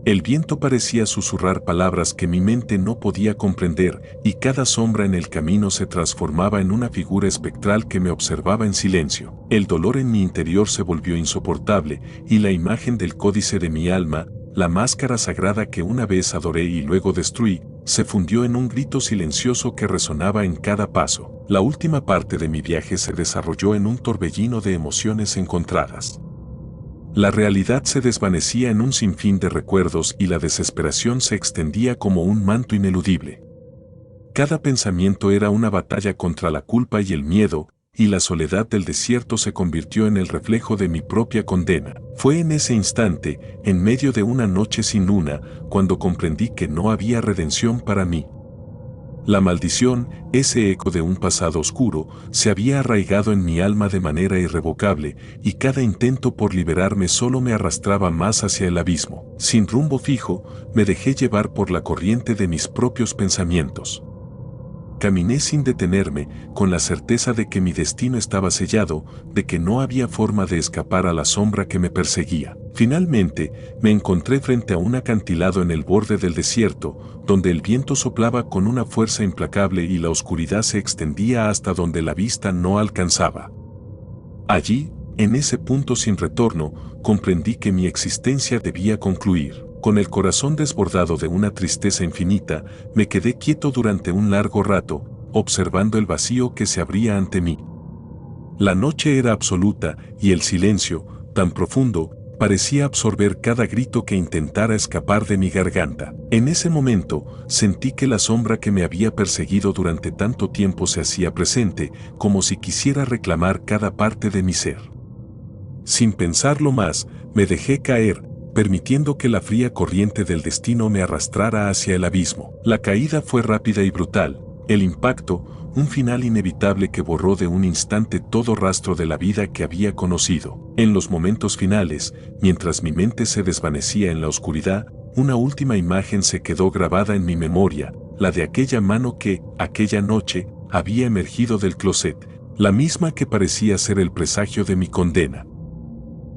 El viento parecía susurrar palabras que mi mente no podía comprender, y cada sombra en el camino se transformaba en una figura espectral que me observaba en silencio. El dolor en mi interior se volvió insoportable, y la imagen del códice de mi alma, la máscara sagrada que una vez adoré y luego destruí, se fundió en un grito silencioso que resonaba en cada paso. La última parte de mi viaje se desarrolló en un torbellino de emociones encontradas. La realidad se desvanecía en un sinfín de recuerdos y la desesperación se extendía como un manto ineludible. Cada pensamiento era una batalla contra la culpa y el miedo, y la soledad del desierto se convirtió en el reflejo de mi propia condena. Fue en ese instante, en medio de una noche sin luna, cuando comprendí que no había redención para mí. La maldición, ese eco de un pasado oscuro, se había arraigado en mi alma de manera irrevocable, y cada intento por liberarme solo me arrastraba más hacia el abismo. Sin rumbo fijo, me dejé llevar por la corriente de mis propios pensamientos. Caminé sin detenerme, con la certeza de que mi destino estaba sellado, de que no había forma de escapar a la sombra que me perseguía. Finalmente, me encontré frente a un acantilado en el borde del desierto, donde el viento soplaba con una fuerza implacable y la oscuridad se extendía hasta donde la vista no alcanzaba. Allí, en ese punto sin retorno, comprendí que mi existencia debía concluir. Con el corazón desbordado de una tristeza infinita, me quedé quieto durante un largo rato, observando el vacío que se abría ante mí. La noche era absoluta y el silencio, tan profundo, parecía absorber cada grito que intentara escapar de mi garganta. En ese momento, sentí que la sombra que me había perseguido durante tanto tiempo se hacía presente, como si quisiera reclamar cada parte de mi ser. Sin pensarlo más, me dejé caer, permitiendo que la fría corriente del destino me arrastrara hacia el abismo. La caída fue rápida y brutal, el impacto, un final inevitable que borró de un instante todo rastro de la vida que había conocido. En los momentos finales, mientras mi mente se desvanecía en la oscuridad, una última imagen se quedó grabada en mi memoria, la de aquella mano que, aquella noche, había emergido del closet, la misma que parecía ser el presagio de mi condena.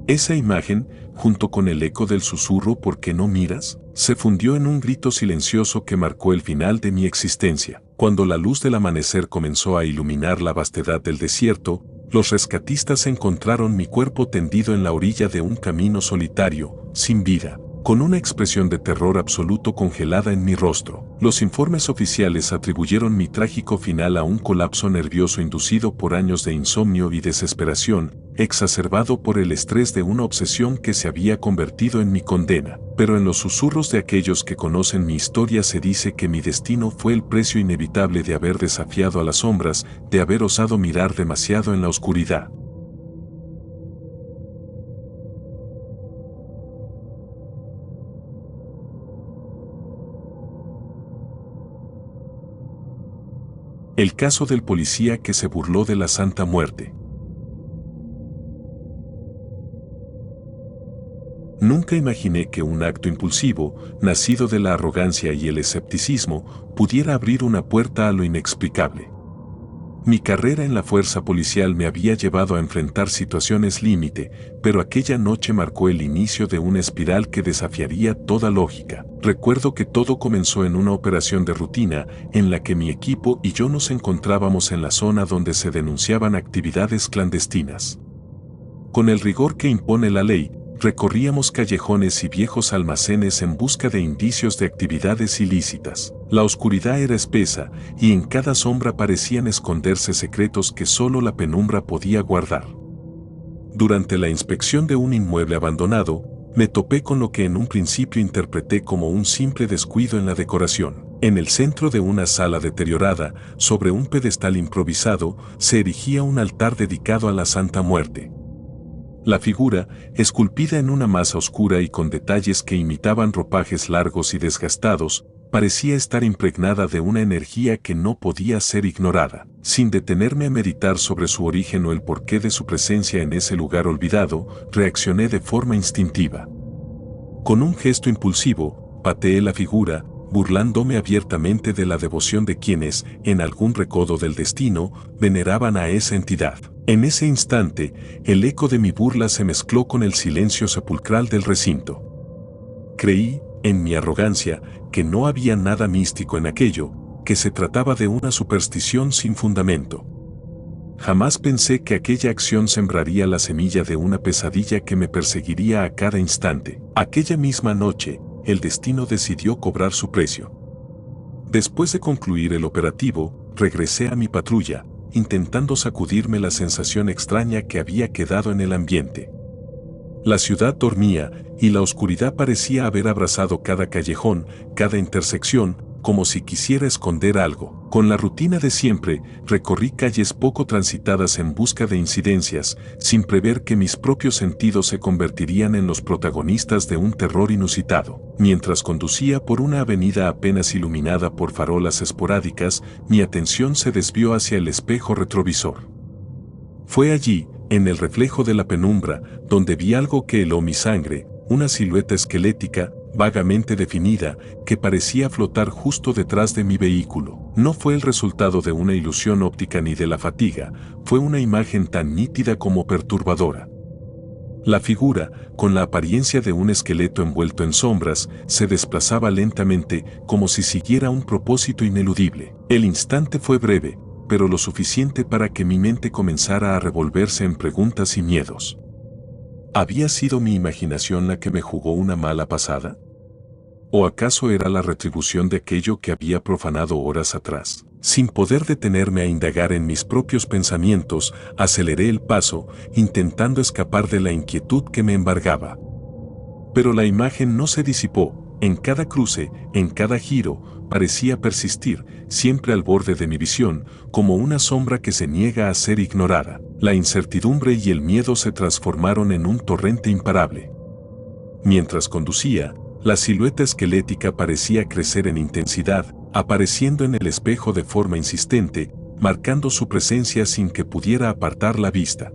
Esa imagen, junto con el eco del susurro ¿por qué no miras?, se fundió en un grito silencioso que marcó el final de mi existencia. Cuando la luz del amanecer comenzó a iluminar la vastedad del desierto, los rescatistas encontraron mi cuerpo tendido en la orilla de un camino solitario, sin vida, con una expresión de terror absoluto congelada en mi rostro. Los informes oficiales atribuyeron mi trágico final a un colapso nervioso inducido por años de insomnio y desesperación, exacerbado por el estrés de una obsesión que se había convertido en mi condena. Pero en los susurros de aquellos que conocen mi historia se dice que mi destino fue el precio inevitable de haber desafiado a las sombras, de haber osado mirar demasiado en la oscuridad. El caso del policía que se burló de la Santa Muerte. Nunca imaginé que un acto impulsivo, nacido de la arrogancia y el escepticismo, pudiera abrir una puerta a lo inexplicable. Mi carrera en la fuerza policial me había llevado a enfrentar situaciones límite, pero aquella noche marcó el inicio de una espiral que desafiaría toda lógica. Recuerdo que todo comenzó en una operación de rutina en la que mi equipo y yo nos encontrábamos en la zona donde se denunciaban actividades clandestinas. Con el rigor que impone la ley, recorríamos callejones y viejos almacenes en busca de indicios de actividades ilícitas. La oscuridad era espesa y en cada sombra parecían esconderse secretos que solo la penumbra podía guardar. Durante la inspección de un inmueble abandonado, me topé con lo que en un principio interpreté como un simple descuido en la decoración. En el centro de una sala deteriorada, sobre un pedestal improvisado, se erigía un altar dedicado a la Santa Muerte. La figura, esculpida en una masa oscura y con detalles que imitaban ropajes largos y desgastados, parecía estar impregnada de una energía que no podía ser ignorada. Sin detenerme a meditar sobre su origen o el porqué de su presencia en ese lugar olvidado, reaccioné de forma instintiva. Con un gesto impulsivo, pateé la figura, burlándome abiertamente de la devoción de quienes, en algún recodo del destino, veneraban a esa entidad. En ese instante, el eco de mi burla se mezcló con el silencio sepulcral del recinto. Creí, en mi arrogancia, que no había nada místico en aquello, que se trataba de una superstición sin fundamento. Jamás pensé que aquella acción sembraría la semilla de una pesadilla que me perseguiría a cada instante. Aquella misma noche, el destino decidió cobrar su precio. Después de concluir el operativo, regresé a mi patrulla, intentando sacudirme la sensación extraña que había quedado en el ambiente. La ciudad dormía y la oscuridad parecía haber abrazado cada callejón, cada intersección, como si quisiera esconder algo. Con la rutina de siempre, recorrí calles poco transitadas en busca de incidencias, sin prever que mis propios sentidos se convertirían en los protagonistas de un terror inusitado. Mientras conducía por una avenida apenas iluminada por farolas esporádicas, mi atención se desvió hacia el espejo retrovisor. Fue allí, en el reflejo de la penumbra, donde vi algo que heló mi sangre, una silueta esquelética, vagamente definida, que parecía flotar justo detrás de mi vehículo. No fue el resultado de una ilusión óptica ni de la fatiga, fue una imagen tan nítida como perturbadora. La figura, con la apariencia de un esqueleto envuelto en sombras, se desplazaba lentamente, como si siguiera un propósito ineludible. El instante fue breve, pero lo suficiente para que mi mente comenzara a revolverse en preguntas y miedos. ¿Había sido mi imaginación la que me jugó una mala pasada? ¿O acaso era la retribución de aquello que había profanado horas atrás? Sin poder detenerme a indagar en mis propios pensamientos, aceleré el paso, intentando escapar de la inquietud que me embargaba. Pero la imagen no se disipó. En cada cruce, en cada giro, parecía persistir, siempre al borde de mi visión, como una sombra que se niega a ser ignorada. La incertidumbre y el miedo se transformaron en un torrente imparable. Mientras conducía, la silueta esquelética parecía crecer en intensidad, apareciendo en el espejo de forma insistente, marcando su presencia sin que pudiera apartar la vista.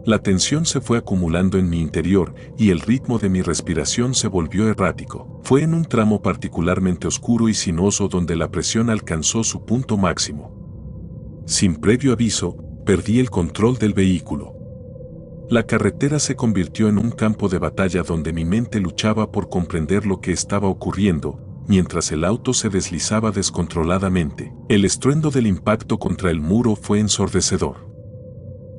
La tensión se fue acumulando en mi interior y el ritmo de mi respiración se volvió errático. Fue en un tramo particularmente oscuro y sinuoso donde la presión alcanzó su punto máximo. Sin previo aviso, perdí el control del vehículo. La carretera se convirtió en un campo de batalla donde mi mente luchaba por comprender lo que estaba ocurriendo, mientras el auto se deslizaba descontroladamente. El estruendo del impacto contra el muro fue ensordecedor.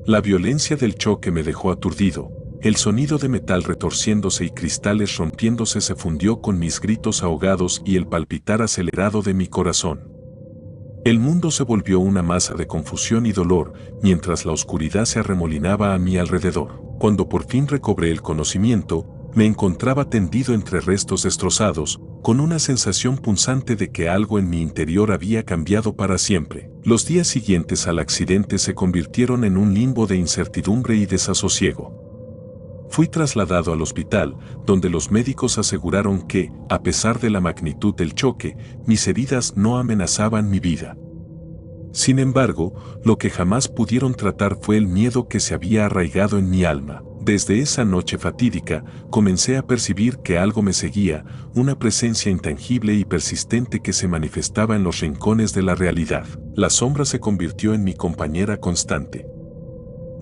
La violencia del choque me dejó aturdido, el sonido de metal retorciéndose y cristales rompiéndose se fundió con mis gritos ahogados y el palpitar acelerado de mi corazón. El mundo se volvió una masa de confusión y dolor, mientras la oscuridad se arremolinaba a mi alrededor. Cuando por fin recobré el conocimiento, me encontraba tendido entre restos destrozados, con una sensación punzante de que algo en mi interior había cambiado para siempre. Los días siguientes al accidente se convirtieron en un limbo de incertidumbre y desasosiego. Fui trasladado al hospital, donde los médicos aseguraron que, a pesar de la magnitud del choque, mis heridas no amenazaban mi vida. Sin embargo, lo que jamás pudieron tratar fue el miedo que se había arraigado en mi alma. Desde esa noche fatídica, comencé a percibir que algo me seguía, una presencia intangible y persistente que se manifestaba en los rincones de la realidad. La sombra se convirtió en mi compañera constante.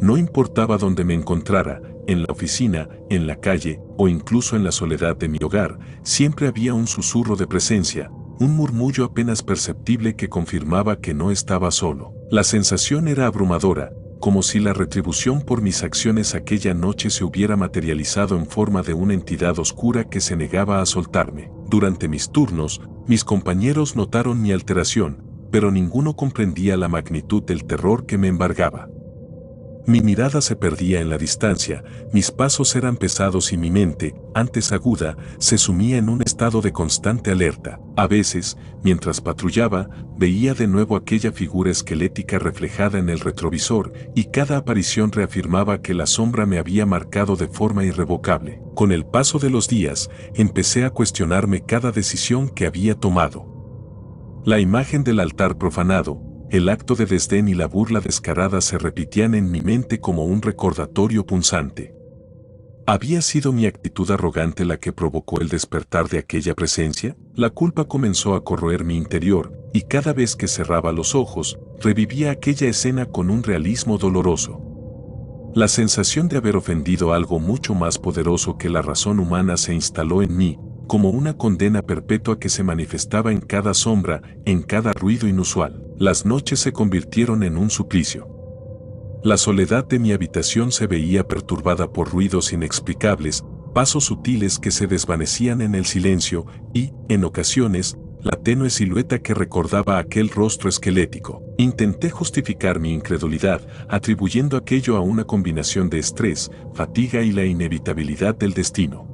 No importaba dónde me encontrara, en la oficina, en la calle o incluso en la soledad de mi hogar, siempre había un susurro de presencia, un murmullo apenas perceptible que confirmaba que no estaba solo. La sensación era abrumadora, como si la retribución por mis acciones aquella noche se hubiera materializado en forma de una entidad oscura que se negaba a soltarme. Durante mis turnos, mis compañeros notaron mi alteración, pero ninguno comprendía la magnitud del terror que me embargaba. Mi mirada se perdía en la distancia, mis pasos eran pesados y mi mente, antes aguda, se sumía en un estado de constante alerta. A veces, mientras patrullaba, veía de nuevo aquella figura esquelética reflejada en el retrovisor, y cada aparición reafirmaba que la sombra me había marcado de forma irrevocable. Con el paso de los días, empecé a cuestionarme cada decisión que había tomado. La imagen del altar profanado, el acto de desdén y la burla descarada se repetían en mi mente como un recordatorio punzante. ¿Había sido mi actitud arrogante la que provocó el despertar de aquella presencia? La culpa comenzó a corroer mi interior, y cada vez que cerraba los ojos, revivía aquella escena con un realismo doloroso. La sensación de haber ofendido algo mucho más poderoso que la razón humana se instaló en mí, como una condena perpetua que se manifestaba en cada sombra, en cada ruido inusual. Las noches se convirtieron en un suplicio. La soledad de mi habitación se veía perturbada por ruidos inexplicables, pasos sutiles que se desvanecían en el silencio y, en ocasiones, la tenue silueta que recordaba aquel rostro esquelético. Intenté justificar mi incredulidad, atribuyendo aquello a una combinación de estrés, fatiga y la inevitabilidad del destino.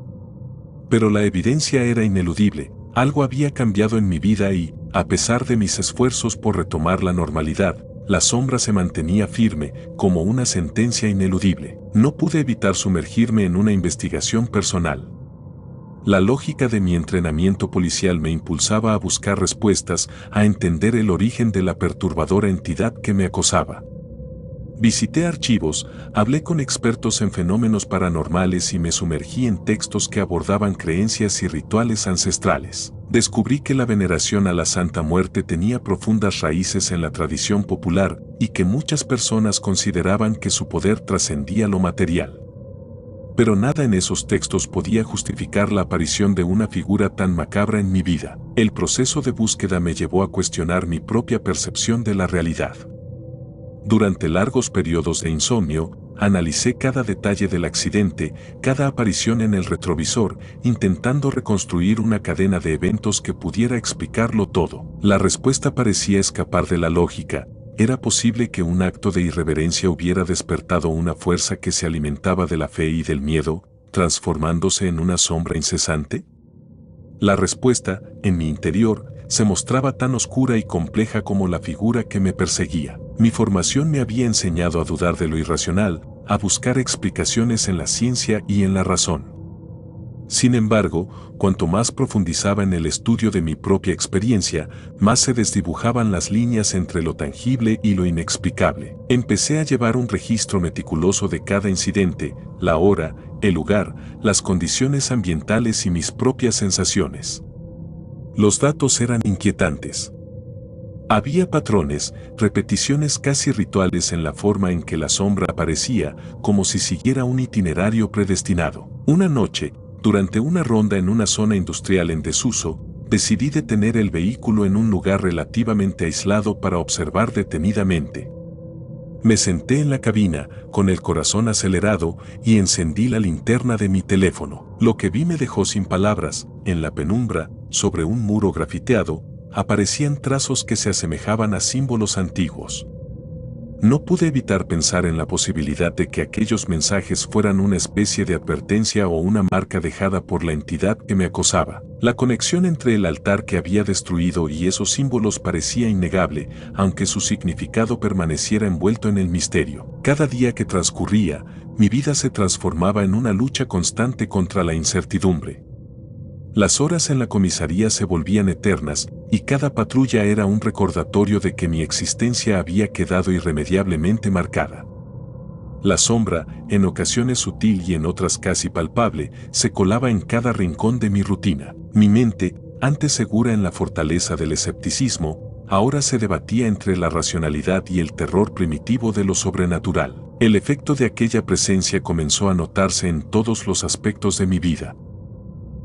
Pero la evidencia era ineludible, algo había cambiado en mi vida y, a pesar de mis esfuerzos por retomar la normalidad, la sombra se mantenía firme, como una sentencia ineludible. No pude evitar sumergirme en una investigación personal. La lógica de mi entrenamiento policial me impulsaba a buscar respuestas, a entender el origen de la perturbadora entidad que me acosaba. Visité archivos, hablé con expertos en fenómenos paranormales y me sumergí en textos que abordaban creencias y rituales ancestrales. Descubrí que la veneración a la Santa Muerte tenía profundas raíces en la tradición popular y que muchas personas consideraban que su poder trascendía lo material. Pero nada en esos textos podía justificar la aparición de una figura tan macabra en mi vida. El proceso de búsqueda me llevó a cuestionar mi propia percepción de la realidad. Durante largos periodos de insomnio, analicé cada detalle del accidente, cada aparición en el retrovisor, intentando reconstruir una cadena de eventos que pudiera explicarlo todo. La respuesta parecía escapar de la lógica. ¿Era posible que un acto de irreverencia hubiera despertado una fuerza que se alimentaba de la fe y del miedo, transformándose en una sombra incesante? La respuesta, en mi interior, se mostraba tan oscura y compleja como la figura que me perseguía. Mi formación me había enseñado a dudar de lo irracional, a buscar explicaciones en la ciencia y en la razón. Sin embargo, cuanto más profundizaba en el estudio de mi propia experiencia, más se desdibujaban las líneas entre lo tangible y lo inexplicable. Empecé a llevar un registro meticuloso de cada incidente, la hora, el lugar, las condiciones ambientales y mis propias sensaciones. Los datos eran inquietantes. Había patrones, repeticiones casi rituales en la forma en que la sombra aparecía, como si siguiera un itinerario predestinado. Una noche, durante una ronda en una zona industrial en desuso, decidí detener el vehículo en un lugar relativamente aislado para observar detenidamente. Me senté en la cabina, con el corazón acelerado, y encendí la linterna de mi teléfono. Lo que vi me dejó sin palabras. En la penumbra, sobre un muro grafiteado, aparecían trazos que se asemejaban a símbolos antiguos. No pude evitar pensar en la posibilidad de que aquellos mensajes fueran una especie de advertencia o una marca dejada por la entidad que me acosaba. La conexión entre el altar que había destruido y esos símbolos parecía innegable, aunque su significado permaneciera envuelto en el misterio. Cada día que transcurría, mi vida se transformaba en una lucha constante contra la incertidumbre. Las horas en la comisaría se volvían eternas, y cada patrulla era un recordatorio de que mi existencia había quedado irremediablemente marcada. La sombra, en ocasiones sutil y en otras casi palpable, se colaba en cada rincón de mi rutina. Mi mente, antes segura en la fortaleza del escepticismo, ahora se debatía entre la racionalidad y el terror primitivo de lo sobrenatural. El efecto de aquella presencia comenzó a notarse en todos los aspectos de mi vida.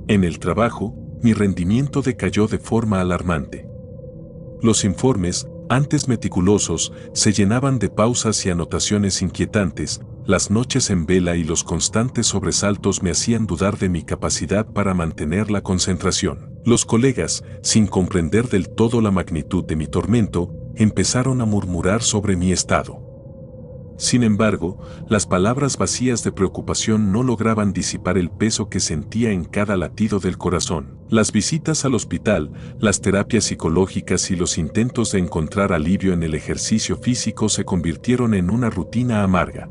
En el trabajo, mi rendimiento decayó de forma alarmante. Los informes, antes meticulosos, se llenaban de pausas y anotaciones inquietantes. Las noches en vela y los constantes sobresaltos me hacían dudar de mi capacidad para mantener la concentración. Los colegas, sin comprender del todo la magnitud de mi tormento, empezaron a murmurar sobre mi estado. Sin embargo, las palabras vacías de preocupación no lograban disipar el peso que sentía en cada latido del corazón. Las visitas al hospital, las terapias psicológicas y los intentos de encontrar alivio en el ejercicio físico se convirtieron en una rutina amarga.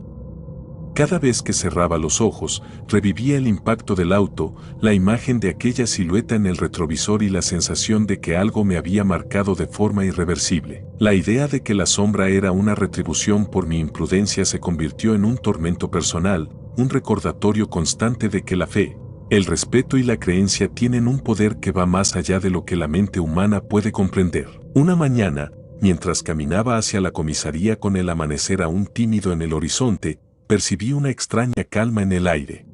Cada vez que cerraba los ojos, revivía el impacto del auto, la imagen de aquella silueta en el retrovisor y la sensación de que algo me había marcado de forma irreversible. La idea de que la sombra era una retribución por mi imprudencia se convirtió en un tormento personal, un recordatorio constante de que la fe, el respeto y la creencia tienen un poder que va más allá de lo que la mente humana puede comprender. Una mañana, mientras caminaba hacia la comisaría con el amanecer aún tímido en el horizonte, percibí una extraña calma en el aire.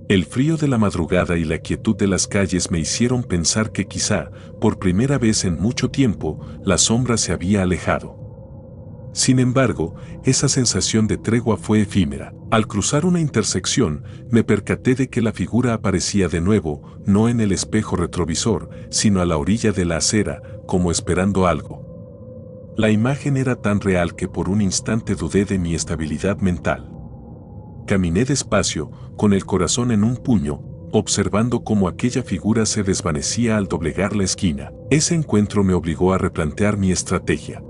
El frío de la madrugada y la quietud de las calles me hicieron pensar que quizá, por primera vez en mucho tiempo, la sombra se había alejado. Sin embargo, esa sensación de tregua fue efímera. Al cruzar una intersección, me percaté de que la figura aparecía de nuevo, no en el espejo retrovisor, sino a la orilla de la acera, como esperando algo. La imagen era tan real que por un instante dudé de mi estabilidad mental. Caminé despacio, con el corazón en un puño, observando cómo aquella figura se desvanecía al doblegar la esquina. Ese encuentro me obligó a replantear mi estrategia.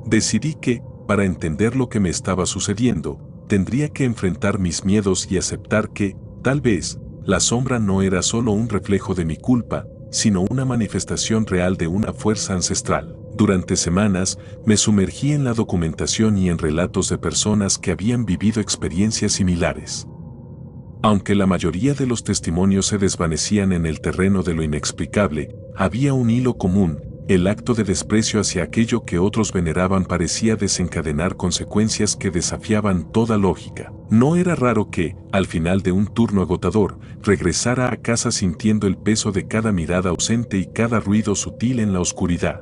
Decidí que, para entender lo que me estaba sucediendo, tendría que enfrentar mis miedos y aceptar que, tal vez, la sombra no era solo un reflejo de mi culpa, sino una manifestación real de una fuerza ancestral. Durante semanas, me sumergí en la documentación y en relatos de personas que habían vivido experiencias similares. Aunque la mayoría de los testimonios se desvanecían en el terreno de lo inexplicable, había un hilo común: el acto de desprecio hacia aquello que otros veneraban parecía desencadenar consecuencias que desafiaban toda lógica. No era raro que, al final de un turno agotador, regresara a casa sintiendo el peso de cada mirada ausente y cada ruido sutil en la oscuridad.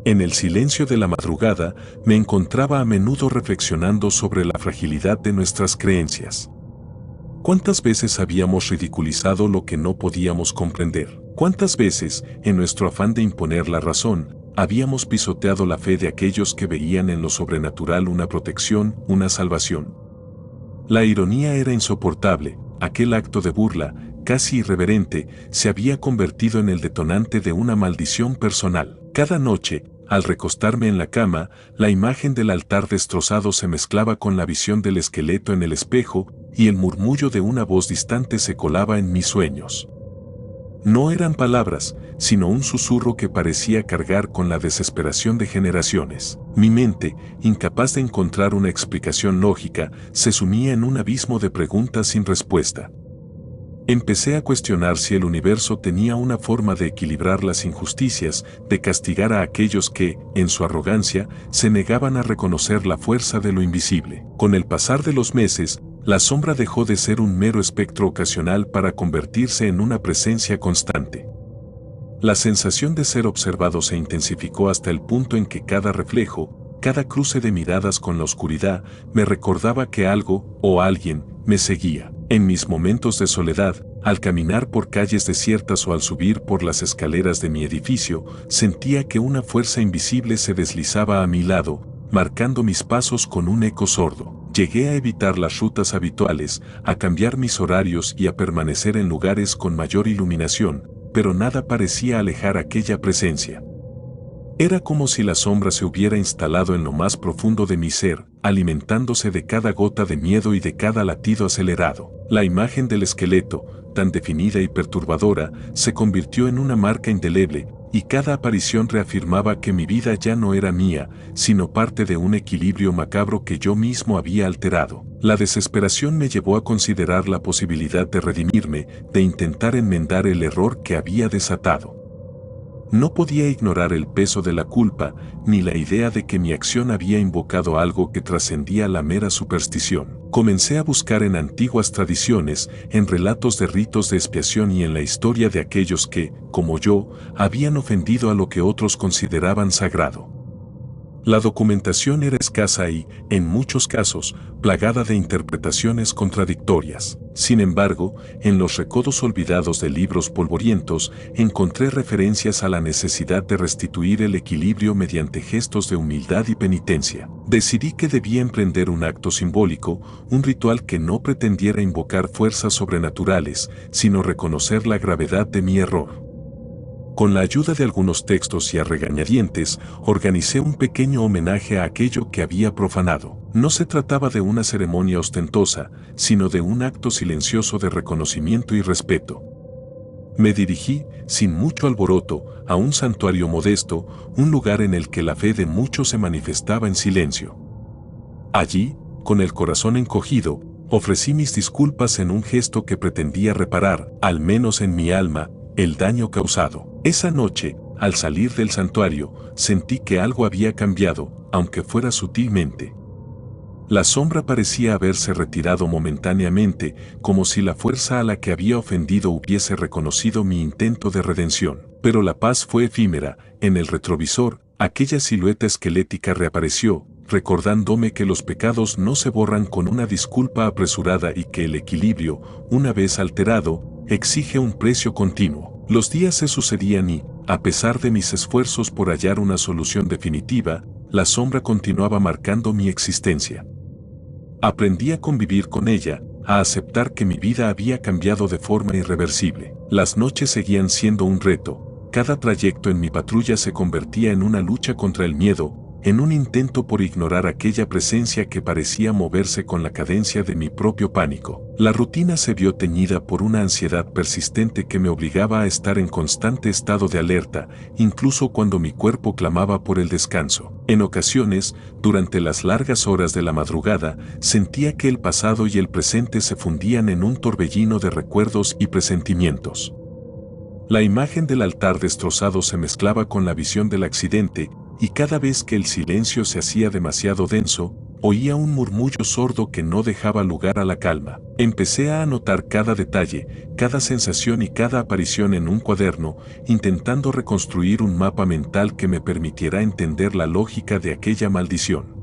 En el silencio de la madrugada, me encontraba a menudo reflexionando sobre la fragilidad de nuestras creencias. ¿Cuántas veces habíamos ridiculizado lo que no podíamos comprender? ¿Cuántas veces, en nuestro afán de imponer la razón, habíamos pisoteado la fe de aquellos que veían en lo sobrenatural una protección, una salvación? La ironía era insoportable. Aquel acto de burla, casi irreverente, se había convertido en el detonante de una maldición personal. Cada noche, al recostarme en la cama, la imagen del altar destrozado se mezclaba con la visión del esqueleto en el espejo, y el murmullo de una voz distante se colaba en mis sueños. No eran palabras, sino un susurro que parecía cargar con la desesperación de generaciones. Mi mente, incapaz de encontrar una explicación lógica, se sumía en un abismo de preguntas sin respuesta. Empecé a cuestionar si el universo tenía una forma de equilibrar las injusticias, de castigar a aquellos que, en su arrogancia, se negaban a reconocer la fuerza de lo invisible. Con el pasar de los meses, la sombra dejó de ser un mero espectro ocasional para convertirse en una presencia constante. La sensación de ser observado se intensificó hasta el punto en que cada reflejo, cada cruce de miradas con la oscuridad, me recordaba que algo, o alguien, me seguía. En mis momentos de soledad, al caminar por calles desiertas o al subir por las escaleras de mi edificio, sentía que una fuerza invisible se deslizaba a mi lado, marcando mis pasos con un eco sordo. Llegué a evitar las rutas habituales, a cambiar mis horarios y a permanecer en lugares con mayor iluminación, pero nada parecía alejar aquella presencia. Era como si la sombra se hubiera instalado en lo más profundo de mi ser, alimentándose de cada gota de miedo y de cada latido acelerado. La imagen del esqueleto, tan definida y perturbadora, se convirtió en una marca indeleble, y cada aparición reafirmaba que mi vida ya no era mía, sino parte de un equilibrio macabro que yo mismo había alterado. La desesperación me llevó a considerar la posibilidad de redimirme, de intentar enmendar el error que había desatado. No podía ignorar el peso de la culpa, ni la idea de que mi acción había invocado algo que trascendía la mera superstición. Comencé a buscar en antiguas tradiciones, en relatos de ritos de expiación y en la historia de aquellos que, como yo, habían ofendido a lo que otros consideraban sagrado. La documentación era escasa y, en muchos casos, plagada de interpretaciones contradictorias. Sin embargo, en los recodos olvidados de libros polvorientos, encontré referencias a la necesidad de restituir el equilibrio mediante gestos de humildad y penitencia. Decidí que debía emprender un acto simbólico, un ritual que no pretendiera invocar fuerzas sobrenaturales, sino reconocer la gravedad de mi error. Con la ayuda de algunos textos y a regañadientes, organicé un pequeño homenaje a aquello que había profanado. No se trataba de una ceremonia ostentosa, sino de un acto silencioso de reconocimiento y respeto. Me dirigí, sin mucho alboroto, a un santuario modesto, un lugar en el que la fe de muchos se manifestaba en silencio. Allí, con el corazón encogido, ofrecí mis disculpas en un gesto que pretendía reparar, al menos en mi alma, el daño causado. Esa noche, al salir del santuario, sentí que algo había cambiado, aunque fuera sutilmente. La sombra parecía haberse retirado momentáneamente, como si la fuerza a la que había ofendido hubiese reconocido mi intento de redención. Pero la paz fue efímera. En el retrovisor, aquella silueta esquelética reapareció, recordándome que los pecados no se borran con una disculpa apresurada y que el equilibrio, una vez alterado, exige un precio continuo. Los días se sucedían y, a pesar de mis esfuerzos por hallar una solución definitiva, la sombra continuaba marcando mi existencia. Aprendí a convivir con ella, a aceptar que mi vida había cambiado de forma irreversible. Las noches seguían siendo un reto, cada trayecto en mi patrulla se convertía en una lucha contra el miedo, en un intento por ignorar aquella presencia que parecía moverse con la cadencia de mi propio pánico. La rutina se vio teñida por una ansiedad persistente que me obligaba a estar en constante estado de alerta, incluso cuando mi cuerpo clamaba por el descanso. En ocasiones, durante las largas horas de la madrugada, sentía que el pasado y el presente se fundían en un torbellino de recuerdos y presentimientos. La imagen del altar destrozado se mezclaba con la visión del accidente, y cada vez que el silencio se hacía demasiado denso, oía un murmullo sordo que no dejaba lugar a la calma. Empecé a anotar cada detalle, cada sensación y cada aparición en un cuaderno, intentando reconstruir un mapa mental que me permitiera entender la lógica de aquella maldición.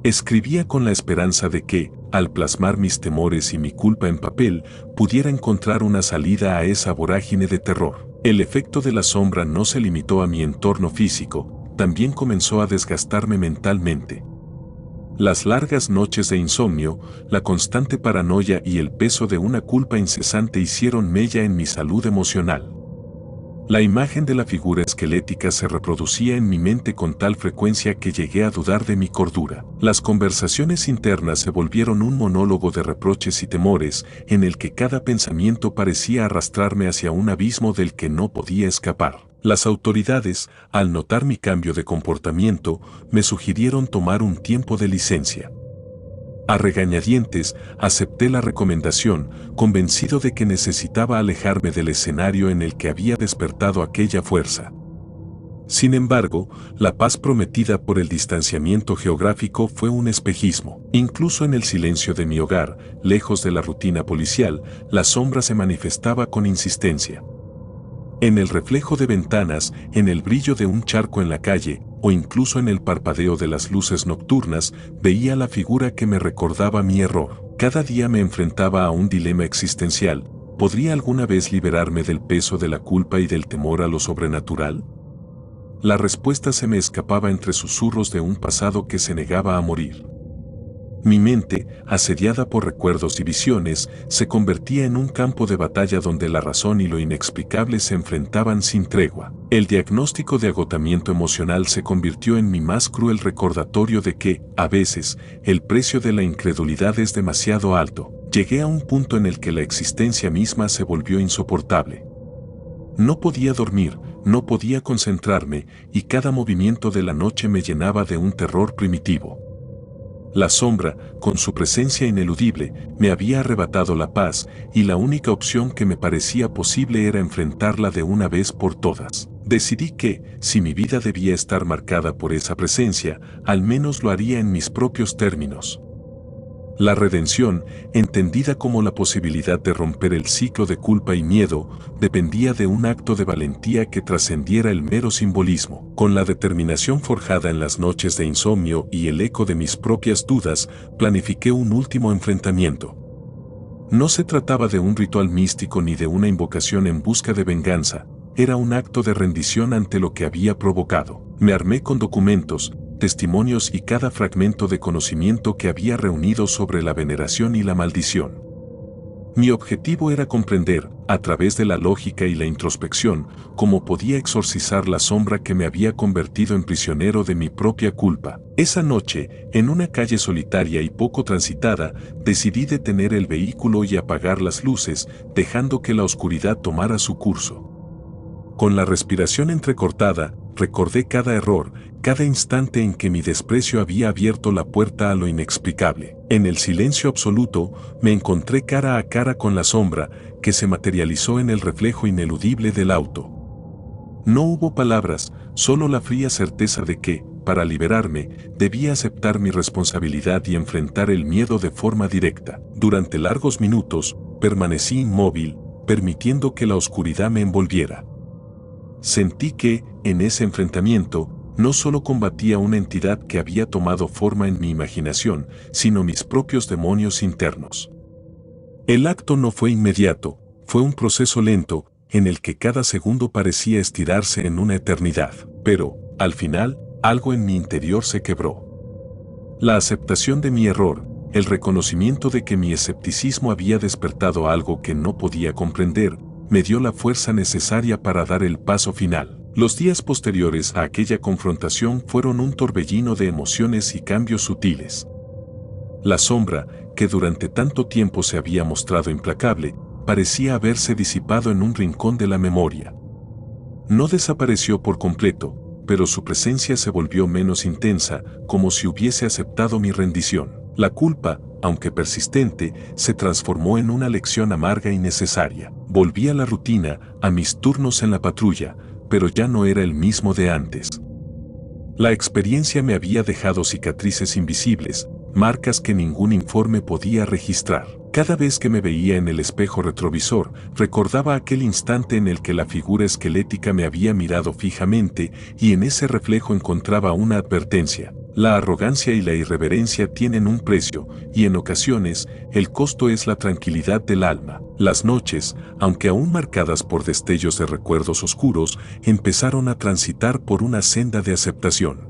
Escribía con la esperanza de que, al plasmar mis temores y mi culpa en papel, pudiera encontrar una salida a esa vorágine de terror. El efecto de la sombra no se limitó a mi entorno físico, también comenzó a desgastarme mentalmente. Las largas noches de insomnio, la constante paranoia y el peso de una culpa incesante hicieron mella en mi salud emocional. La imagen de la figura esquelética se reproducía en mi mente con tal frecuencia que llegué a dudar de mi cordura. Las conversaciones internas se volvieron un monólogo de reproches y temores, en el que cada pensamiento parecía arrastrarme hacia un abismo del que no podía escapar. Las autoridades, al notar mi cambio de comportamiento, me sugirieron tomar un tiempo de licencia. A regañadientes, acepté la recomendación, convencido de que necesitaba alejarme del escenario en el que había despertado aquella fuerza. Sin embargo, la paz prometida por el distanciamiento geográfico fue un espejismo. Incluso en el silencio de mi hogar, lejos de la rutina policial, la sombra se manifestaba con insistencia. En el reflejo de ventanas, en el brillo de un charco en la calle, o incluso en el parpadeo de las luces nocturnas, veía la figura que me recordaba mi error. Cada día me enfrentaba a un dilema existencial. ¿Podría alguna vez liberarme del peso de la culpa y del temor a lo sobrenatural? La respuesta se me escapaba entre susurros de un pasado que se negaba a morir. Mi mente, asediada por recuerdos y visiones, se convertía en un campo de batalla donde la razón y lo inexplicable se enfrentaban sin tregua. El diagnóstico de agotamiento emocional se convirtió en mi más cruel recordatorio de que, a veces, el precio de la incredulidad es demasiado alto. Llegué a un punto en el que la existencia misma se volvió insoportable. No podía dormir, no podía concentrarme, y cada movimiento de la noche me llenaba de un terror primitivo. La sombra, con su presencia ineludible, me había arrebatado la paz, y la única opción que me parecía posible era enfrentarla de una vez por todas. Decidí que, si mi vida debía estar marcada por esa presencia, al menos lo haría en mis propios términos. La redención, entendida como la posibilidad de romper el ciclo de culpa y miedo, dependía de un acto de valentía que trascendiera el mero simbolismo. Con la determinación forjada en las noches de insomnio y el eco de mis propias dudas, planifiqué un último enfrentamiento. No se trataba de un ritual místico ni de una invocación en busca de venganza, era un acto de rendición ante lo que había provocado. Me armé con documentos, testimonios y cada fragmento de conocimiento que había reunido sobre la veneración y la maldición. Mi objetivo era comprender, a través de la lógica y la introspección, cómo podía exorcizar la sombra que me había convertido en prisionero de mi propia culpa. Esa noche, en una calle solitaria y poco transitada, decidí detener el vehículo y apagar las luces, dejando que la oscuridad tomara su curso. Con la respiración entrecortada, recordé cada error, cada instante en que mi desprecio había abierto la puerta a lo inexplicable. En el silencio absoluto, me encontré cara a cara con la sombra, que se materializó en el reflejo ineludible del auto. No hubo palabras, solo la fría certeza de que, para liberarme, debía aceptar mi responsabilidad y enfrentar el miedo de forma directa. Durante largos minutos, permanecí inmóvil, permitiendo que la oscuridad me envolviera. Sentí que, en ese enfrentamiento, no solo combatía una entidad que había tomado forma en mi imaginación, sino mis propios demonios internos. El acto no fue inmediato, fue un proceso lento, en el que cada segundo parecía estirarse en una eternidad. Pero, al final, algo en mi interior se quebró. La aceptación de mi error, el reconocimiento de que mi escepticismo había despertado algo que no podía comprender, me dio la fuerza necesaria para dar el paso final. Los días posteriores a aquella confrontación fueron un torbellino de emociones y cambios sutiles. La sombra, que durante tanto tiempo se había mostrado implacable, parecía haberse disipado en un rincón de la memoria. No desapareció por completo, pero su presencia se volvió menos intensa, como si hubiese aceptado mi rendición. La culpa, aunque persistente, se transformó en una lección amarga y necesaria. Volví a la rutina, a mis turnos en la patrulla, pero ya no era el mismo de antes. La experiencia me había dejado cicatrices invisibles, marcas que ningún informe podía registrar. Cada vez que me veía en el espejo retrovisor, recordaba aquel instante en el que la figura esquelética me había mirado fijamente y en ese reflejo encontraba una advertencia. La arrogancia y la irreverencia tienen un precio, y en ocasiones, el costo es la tranquilidad del alma. Las noches, aunque aún marcadas por destellos de recuerdos oscuros, empezaron a transitar por una senda de aceptación.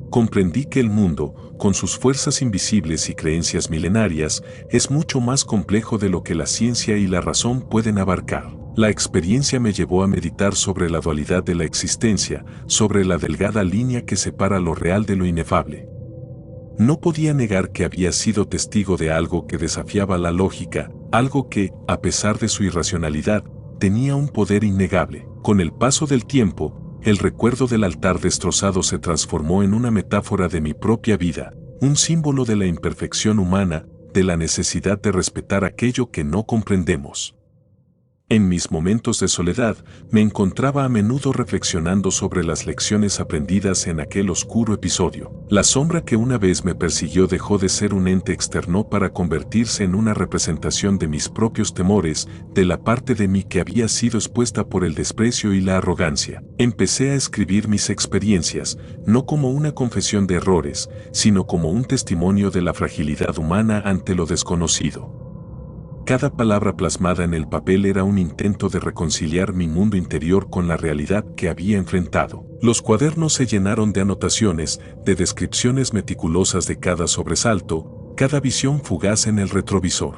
Comprendí que el mundo, con sus fuerzas invisibles y creencias milenarias, es mucho más complejo de lo que la ciencia y la razón pueden abarcar. La experiencia me llevó a meditar sobre la dualidad de la existencia, sobre la delgada línea que separa lo real de lo inefable. No podía negar que había sido testigo de algo que desafiaba la lógica, algo que, a pesar de su irracionalidad, tenía un poder innegable. Con el paso del tiempo, el recuerdo del altar destrozado se transformó en una metáfora de mi propia vida, un símbolo de la imperfección humana, de la necesidad de respetar aquello que no comprendemos. En mis momentos de soledad, me encontraba a menudo reflexionando sobre las lecciones aprendidas en aquel oscuro episodio. La sombra que una vez me persiguió dejó de ser un ente externo para convertirse en una representación de mis propios temores, de la parte de mí que había sido expuesta por el desprecio y la arrogancia. Empecé a escribir mis experiencias, no como una confesión de errores, sino como un testimonio de la fragilidad humana ante lo desconocido. Cada palabra plasmada en el papel era un intento de reconciliar mi mundo interior con la realidad que había enfrentado. Los cuadernos se llenaron de anotaciones, de descripciones meticulosas de cada sobresalto, cada visión fugaz en el retrovisor.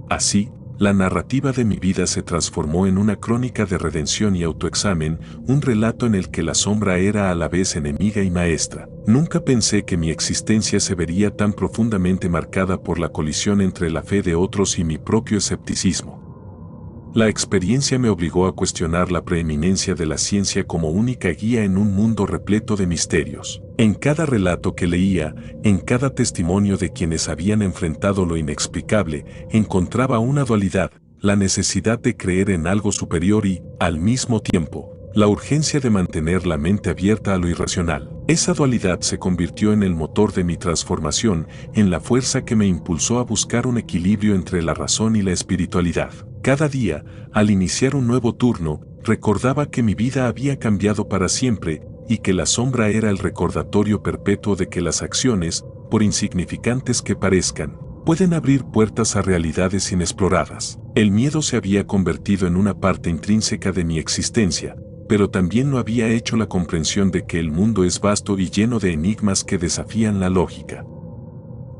Así, la narrativa de mi vida se transformó en una crónica de redención y autoexamen, un relato en el que la sombra era a la vez enemiga y maestra. Nunca pensé que mi existencia se vería tan profundamente marcada por la colisión entre la fe de otros y mi propio escepticismo. La experiencia me obligó a cuestionar la preeminencia de la ciencia como única guía en un mundo repleto de misterios. En cada relato que leía, en cada testimonio de quienes habían enfrentado lo inexplicable, encontraba una dualidad, la necesidad de creer en algo superior y, al mismo tiempo, la urgencia de mantener la mente abierta a lo irracional. Esa dualidad se convirtió en el motor de mi transformación, en la fuerza que me impulsó a buscar un equilibrio entre la razón y la espiritualidad. Cada día, al iniciar un nuevo turno, recordaba que mi vida había cambiado para siempre y que la sombra era el recordatorio perpetuo de que las acciones, por insignificantes que parezcan, pueden abrir puertas a realidades inexploradas. El miedo se había convertido en una parte intrínseca de mi existencia, pero también lo había hecho la comprensión de que el mundo es vasto y lleno de enigmas que desafían la lógica.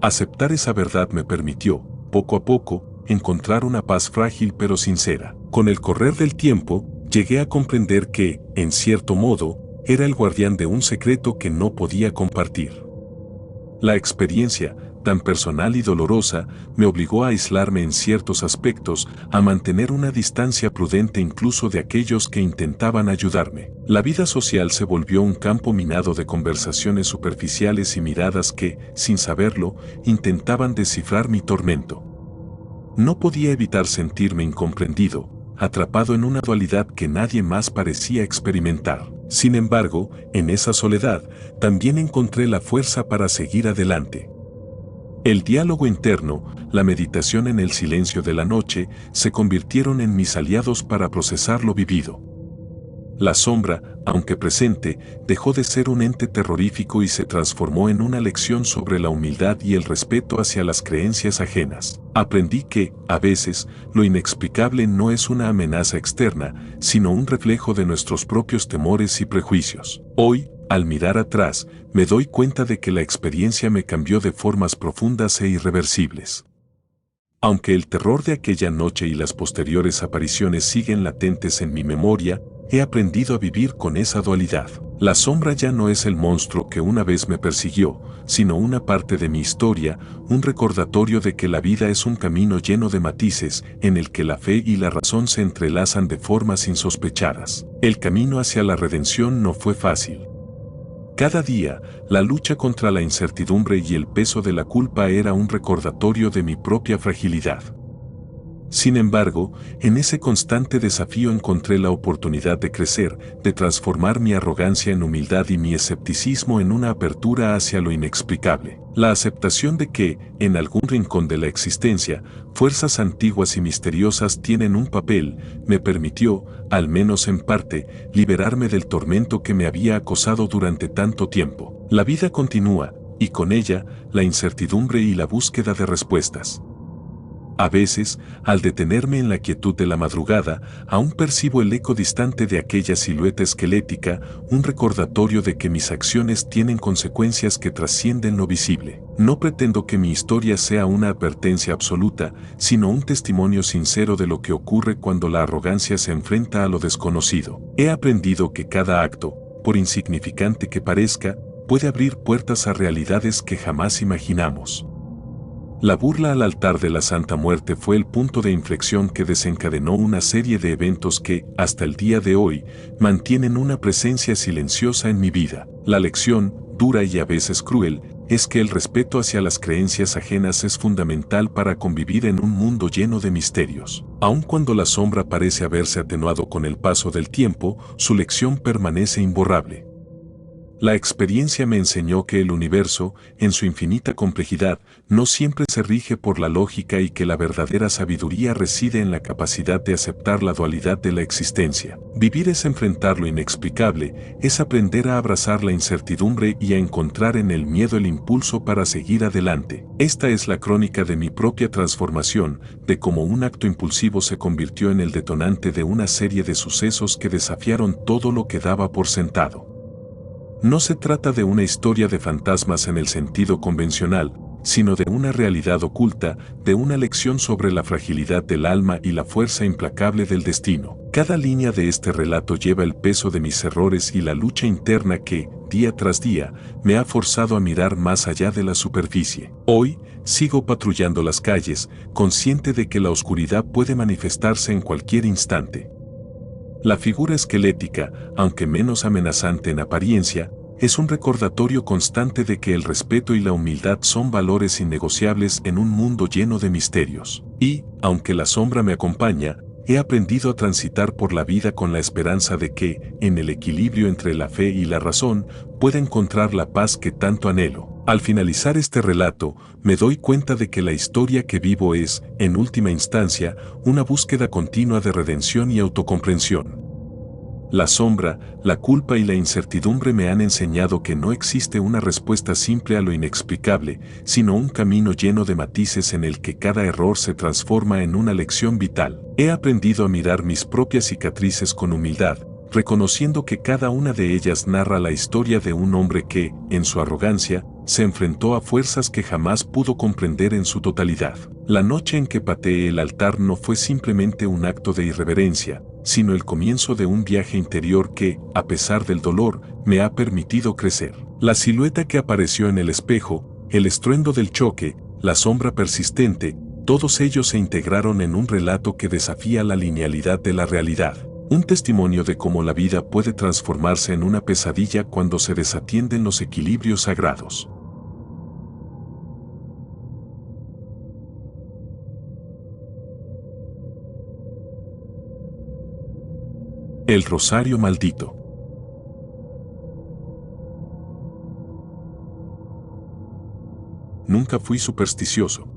Aceptar esa verdad me permitió, poco a poco, encontrar una paz frágil pero sincera. Con el correr del tiempo, llegué a comprender que, en cierto modo, era el guardián de un secreto que no podía compartir. La experiencia, tan personal y dolorosa, me obligó a aislarme en ciertos aspectos, a mantener una distancia prudente incluso de aquellos que intentaban ayudarme. La vida social se volvió un campo minado de conversaciones superficiales y miradas que, sin saberlo, intentaban descifrar mi tormento. No podía evitar sentirme incomprendido, atrapado en una dualidad que nadie más parecía experimentar. Sin embargo, en esa soledad, también encontré la fuerza para seguir adelante. El diálogo interno, la meditación en el silencio de la noche, se convirtieron en mis aliados para procesar lo vivido. La sombra, aunque presente, dejó de ser un ente terrorífico y se transformó en una lección sobre la humildad y el respeto hacia las creencias ajenas. Aprendí que, a veces, lo inexplicable no es una amenaza externa, sino un reflejo de nuestros propios temores y prejuicios. Hoy, al mirar atrás, me doy cuenta de que la experiencia me cambió de formas profundas e irreversibles. Aunque el terror de aquella noche y las posteriores apariciones siguen latentes en mi memoria, he aprendido a vivir con esa dualidad. La sombra ya no es el monstruo que una vez me persiguió, sino una parte de mi historia, un recordatorio de que la vida es un camino lleno de matices, en el que la fe y la razón se entrelazan de formas insospechadas. El camino hacia la redención no fue fácil. Cada día, la lucha contra la incertidumbre y el peso de la culpa era un recordatorio de mi propia fragilidad. Sin embargo, en ese constante desafío encontré la oportunidad de crecer, de transformar mi arrogancia en humildad y mi escepticismo en una apertura hacia lo inexplicable. La aceptación de que, en algún rincón de la existencia, fuerzas antiguas y misteriosas tienen un papel, me permitió, al menos en parte, liberarme del tormento que me había acosado durante tanto tiempo. La vida continúa, y con ella, la incertidumbre y la búsqueda de respuestas. A veces, al detenerme en la quietud de la madrugada, aún percibo el eco distante de aquella silueta esquelética, un recordatorio de que mis acciones tienen consecuencias que trascienden lo visible. No pretendo que mi historia sea una advertencia absoluta, sino un testimonio sincero de lo que ocurre cuando la arrogancia se enfrenta a lo desconocido. He aprendido que cada acto, por insignificante que parezca, puede abrir puertas a realidades que jamás imaginamos. La burla al altar de la Santa Muerte fue el punto de inflexión que desencadenó una serie de eventos que, hasta el día de hoy, mantienen una presencia silenciosa en mi vida. La lección, dura y a veces cruel, es que el respeto hacia las creencias ajenas es fundamental para convivir en un mundo lleno de misterios. Aun cuando la sombra parece haberse atenuado con el paso del tiempo, su lección permanece imborrable. La experiencia me enseñó que el universo, en su infinita complejidad, no siempre se rige por la lógica y que la verdadera sabiduría reside en la capacidad de aceptar la dualidad de la existencia. Vivir es enfrentar lo inexplicable, es aprender a abrazar la incertidumbre y a encontrar en el miedo el impulso para seguir adelante. Esta es la crónica de mi propia transformación, de cómo un acto impulsivo se convirtió en el detonante de una serie de sucesos que desafiaron todo lo que daba por sentado. No se trata de una historia de fantasmas en el sentido convencional, sino de una realidad oculta, de una lección sobre la fragilidad del alma y la fuerza implacable del destino. Cada línea de este relato lleva el peso de mis errores y la lucha interna que, día tras día, me ha forzado a mirar más allá de la superficie. Hoy, sigo patrullando las calles, consciente de que la oscuridad puede manifestarse en cualquier instante. La figura esquelética, aunque menos amenazante en apariencia, es un recordatorio constante de que el respeto y la humildad son valores innegociables en un mundo lleno de misterios. Y, aunque la sombra me acompaña, he aprendido a transitar por la vida con la esperanza de que, en el equilibrio entre la fe y la razón, pueda encontrar la paz que tanto anhelo. Al finalizar este relato, me doy cuenta de que la historia que vivo es, en última instancia, una búsqueda continua de redención y autocomprensión. La sombra, la culpa y la incertidumbre me han enseñado que no existe una respuesta simple a lo inexplicable, sino un camino lleno de matices en el que cada error se transforma en una lección vital. He aprendido a mirar mis propias cicatrices con humildad, reconociendo que cada una de ellas narra la historia de un hombre que, en su arrogancia, se enfrentó a fuerzas que jamás pudo comprender en su totalidad. La noche en que pateé el altar no fue simplemente un acto de irreverencia, sino el comienzo de un viaje interior que, a pesar del dolor, me ha permitido crecer. La silueta que apareció en el espejo, el estruendo del choque, la sombra persistente, todos ellos se integraron en un relato que desafía la linealidad de la realidad. Un testimonio de cómo la vida puede transformarse en una pesadilla cuando se desatienden los equilibrios sagrados. El rosario maldito. Nunca fui supersticioso.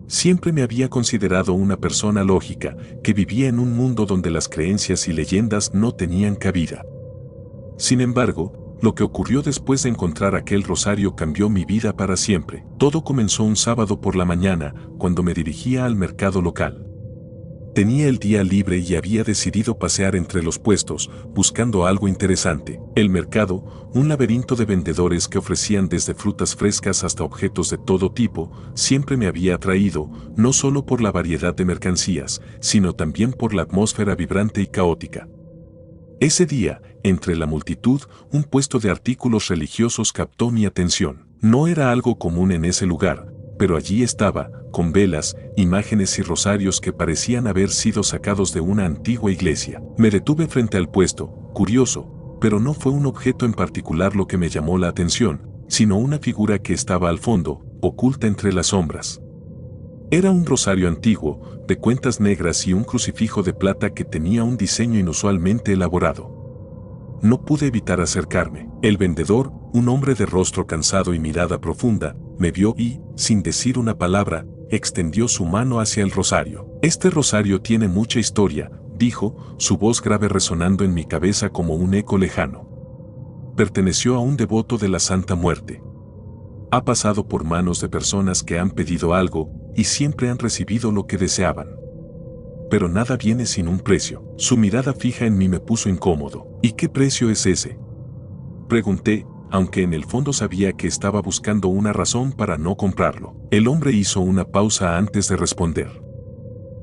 Siempre me había considerado una persona lógica, que vivía en un mundo donde las creencias y leyendas no tenían cabida. Sin embargo, lo que ocurrió después de encontrar aquel rosario cambió mi vida para siempre. Todo comenzó un sábado por la mañana, cuando me dirigía al mercado local. Tenía el día libre y había decidido pasear entre los puestos, buscando algo interesante. El mercado, un laberinto de vendedores que ofrecían desde frutas frescas hasta objetos de todo tipo, siempre me había atraído, no solo por la variedad de mercancías, sino también por la atmósfera vibrante y caótica. Ese día, entre la multitud, un puesto de artículos religiosos captó mi atención. No era algo común en ese lugar, pero allí estaba, con velas, imágenes y rosarios que parecían haber sido sacados de una antigua iglesia. Me detuve frente al puesto, curioso, pero no fue un objeto en particular lo que me llamó la atención, sino una figura que estaba al fondo, oculta entre las sombras. Era un rosario antiguo, de cuentas negras y un crucifijo de plata que tenía un diseño inusualmente elaborado. No pude evitar acercarme. El vendedor, un hombre de rostro cansado y mirada profunda, me vio y, sin decir una palabra, extendió su mano hacia el rosario. Este rosario tiene mucha historia, dijo, su voz grave resonando en mi cabeza como un eco lejano. Perteneció a un devoto de la Santa Muerte. Ha pasado por manos de personas que han pedido algo, y siempre han recibido lo que deseaban. Pero nada viene sin un precio. Su mirada fija en mí me puso incómodo. ¿Y qué precio es ese?, pregunté, aunque en el fondo sabía que estaba buscando una razón para no comprarlo. El hombre hizo una pausa antes de responder.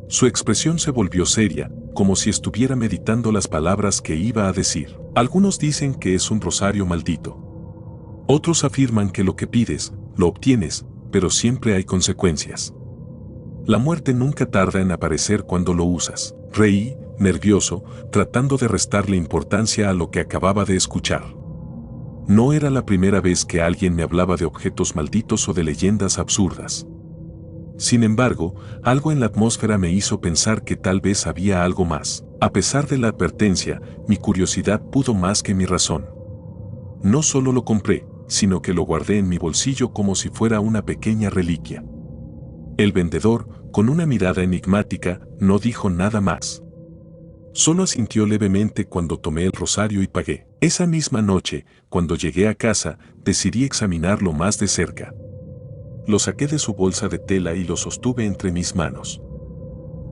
Su expresión se volvió seria, como si estuviera meditando las palabras que iba a decir. Algunos dicen que es un rosario maldito. Otros afirman que lo que pides, lo obtienes, pero siempre hay consecuencias. La muerte nunca tarda en aparecer cuando lo usas. Reí, nervioso, tratando de restarle importancia a lo que acababa de escuchar. No era la primera vez que alguien me hablaba de objetos malditos o de leyendas absurdas. Sin embargo, algo en la atmósfera me hizo pensar que tal vez había algo más. A pesar de la advertencia, mi curiosidad pudo más que mi razón. No solo lo compré, sino que lo guardé en mi bolsillo como si fuera una pequeña reliquia. El vendedor, con una mirada enigmática, no dijo nada más. Solo asintió levemente cuando tomé el rosario y pagué. Esa misma noche, cuando llegué a casa, decidí examinarlo más de cerca. Lo saqué de su bolsa de tela y lo sostuve entre mis manos.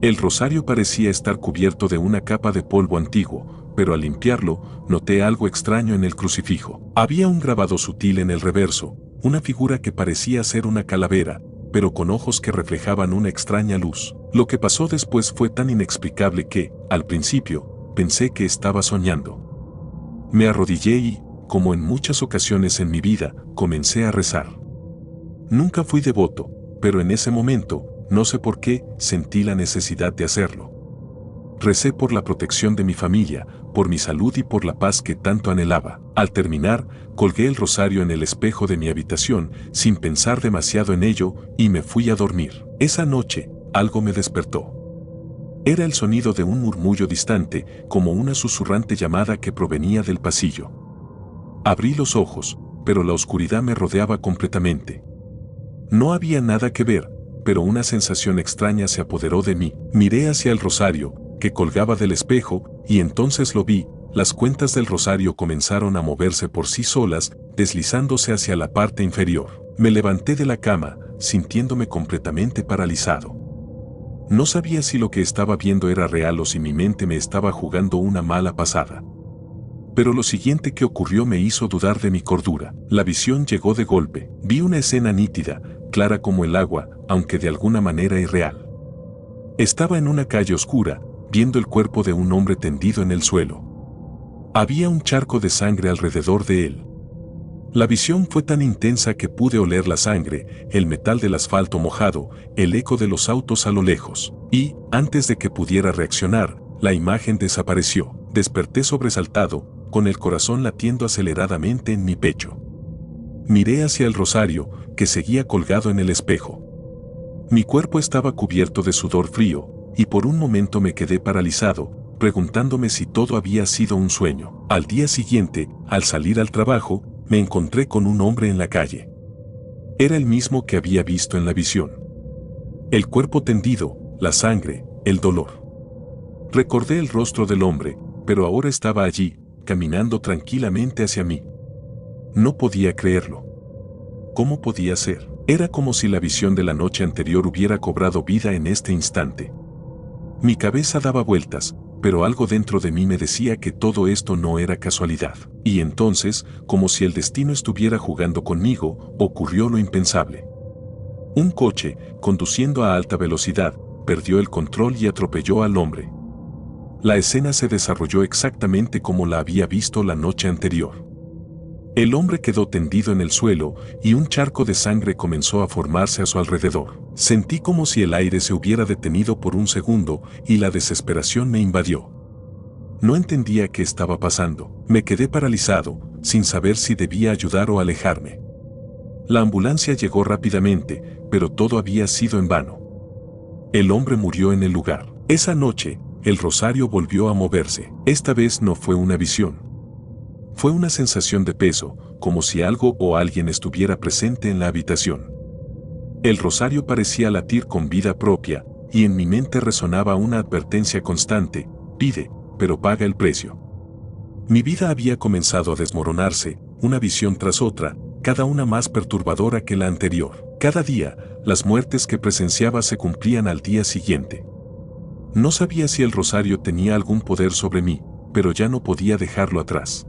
El rosario parecía estar cubierto de una capa de polvo antiguo, pero al limpiarlo, noté algo extraño en el crucifijo. Había un grabado sutil en el reverso, una figura que parecía ser una calavera, pero con ojos que reflejaban una extraña luz. Lo que pasó después fue tan inexplicable que, al principio, pensé que estaba soñando. Me arrodillé y, como en muchas ocasiones en mi vida, comencé a rezar. Nunca fui devoto, pero en ese momento, no sé por qué, sentí la necesidad de hacerlo. Recé por la protección de mi familia, por mi salud y por la paz que tanto anhelaba. Al terminar, colgué el rosario en el espejo de mi habitación, sin pensar demasiado en ello, y me fui a dormir. Esa noche, algo me despertó. Era el sonido de un murmullo distante, como una susurrante llamada que provenía del pasillo. Abrí los ojos, pero la oscuridad me rodeaba completamente. No había nada que ver, pero una sensación extraña se apoderó de mí. Miré hacia el rosario, que colgaba del espejo, y entonces lo vi. Las cuentas del rosario comenzaron a moverse por sí solas, deslizándose hacia la parte inferior. Me levanté de la cama, sintiéndome completamente paralizado. No sabía si lo que estaba viendo era real o si mi mente me estaba jugando una mala pasada. Pero lo siguiente que ocurrió me hizo dudar de mi cordura. La visión llegó de golpe. Vi una escena nítida, clara como el agua, aunque de alguna manera irreal. Estaba en una calle oscura, viendo el cuerpo de un hombre tendido en el suelo. Había un charco de sangre alrededor de él. La visión fue tan intensa que pude oler la sangre, el metal del asfalto mojado, el eco de los autos a lo lejos. Y, antes de que pudiera reaccionar, la imagen desapareció. Desperté sobresaltado, con el corazón latiendo aceleradamente en mi pecho. Miré hacia el rosario, que seguía colgado en el espejo. Mi cuerpo estaba cubierto de sudor frío, y por un momento me quedé paralizado, preguntándome si todo había sido un sueño. Al día siguiente, al salir al trabajo, me encontré con un hombre en la calle. Era el mismo que había visto en la visión. El cuerpo tendido, la sangre, el dolor. Recordé el rostro del hombre, pero ahora estaba allí, caminando tranquilamente hacia mí. No podía creerlo. ¿Cómo podía ser? Era como si la visión de la noche anterior hubiera cobrado vida en este instante. Mi cabeza daba vueltas, pero algo dentro de mí me decía que todo esto no era casualidad. Y entonces, como si el destino estuviera jugando conmigo, ocurrió lo impensable. Un coche, conduciendo a alta velocidad, perdió el control y atropelló al hombre. La escena se desarrolló exactamente como la había visto la noche anterior. El hombre quedó tendido en el suelo y un charco de sangre comenzó a formarse a su alrededor. Sentí como si el aire se hubiera detenido por un segundo y la desesperación me invadió. No entendía qué estaba pasando. Me quedé paralizado, sin saber si debía ayudar o alejarme. La ambulancia llegó rápidamente, pero todo había sido en vano. El hombre murió en el lugar. Esa noche, el rosario volvió a moverse. Esta vez no fue una visión. Fue una sensación de peso, como si algo o alguien estuviera presente en la habitación. El rosario parecía latir con vida propia, y en mi mente resonaba una advertencia constante: pide, pero paga el precio. Mi vida había comenzado a desmoronarse, una visión tras otra, cada una más perturbadora que la anterior. Cada día, las muertes que presenciaba se cumplían al día siguiente. No sabía si el rosario tenía algún poder sobre mí, pero ya no podía dejarlo atrás.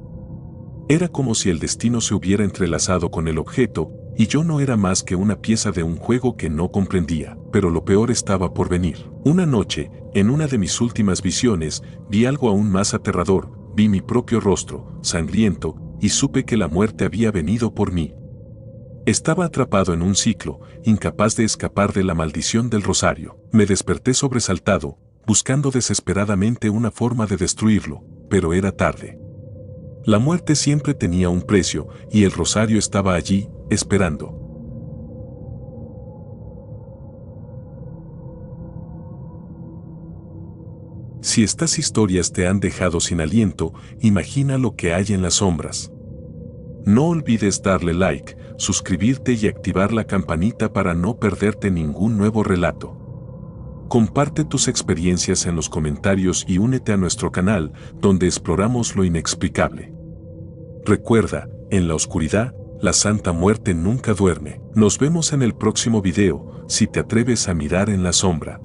Era como si el destino se hubiera entrelazado con el objeto, y yo no era más que una pieza de un juego que no comprendía. Pero lo peor estaba por venir. Una noche, en una de mis últimas visiones, vi algo aún más aterrador. Vi mi propio rostro, sangriento, y supe que la muerte había venido por mí. Estaba atrapado en un ciclo, incapaz de escapar de la maldición del rosario. Me desperté sobresaltado, buscando desesperadamente una forma de destruirlo, pero era tarde. La muerte siempre tenía un precio, y el rosario estaba allí, esperando. Si estas historias te han dejado sin aliento, imagina lo que hay en las sombras. No olvides darle like, suscribirte y activar la campanita para no perderte ningún nuevo relato. Comparte tus experiencias en los comentarios y únete a nuestro canal, donde exploramos lo inexplicable. Recuerda, en la oscuridad, la Santa Muerte nunca duerme. Nos vemos en el próximo video, si te atreves a mirar en la sombra.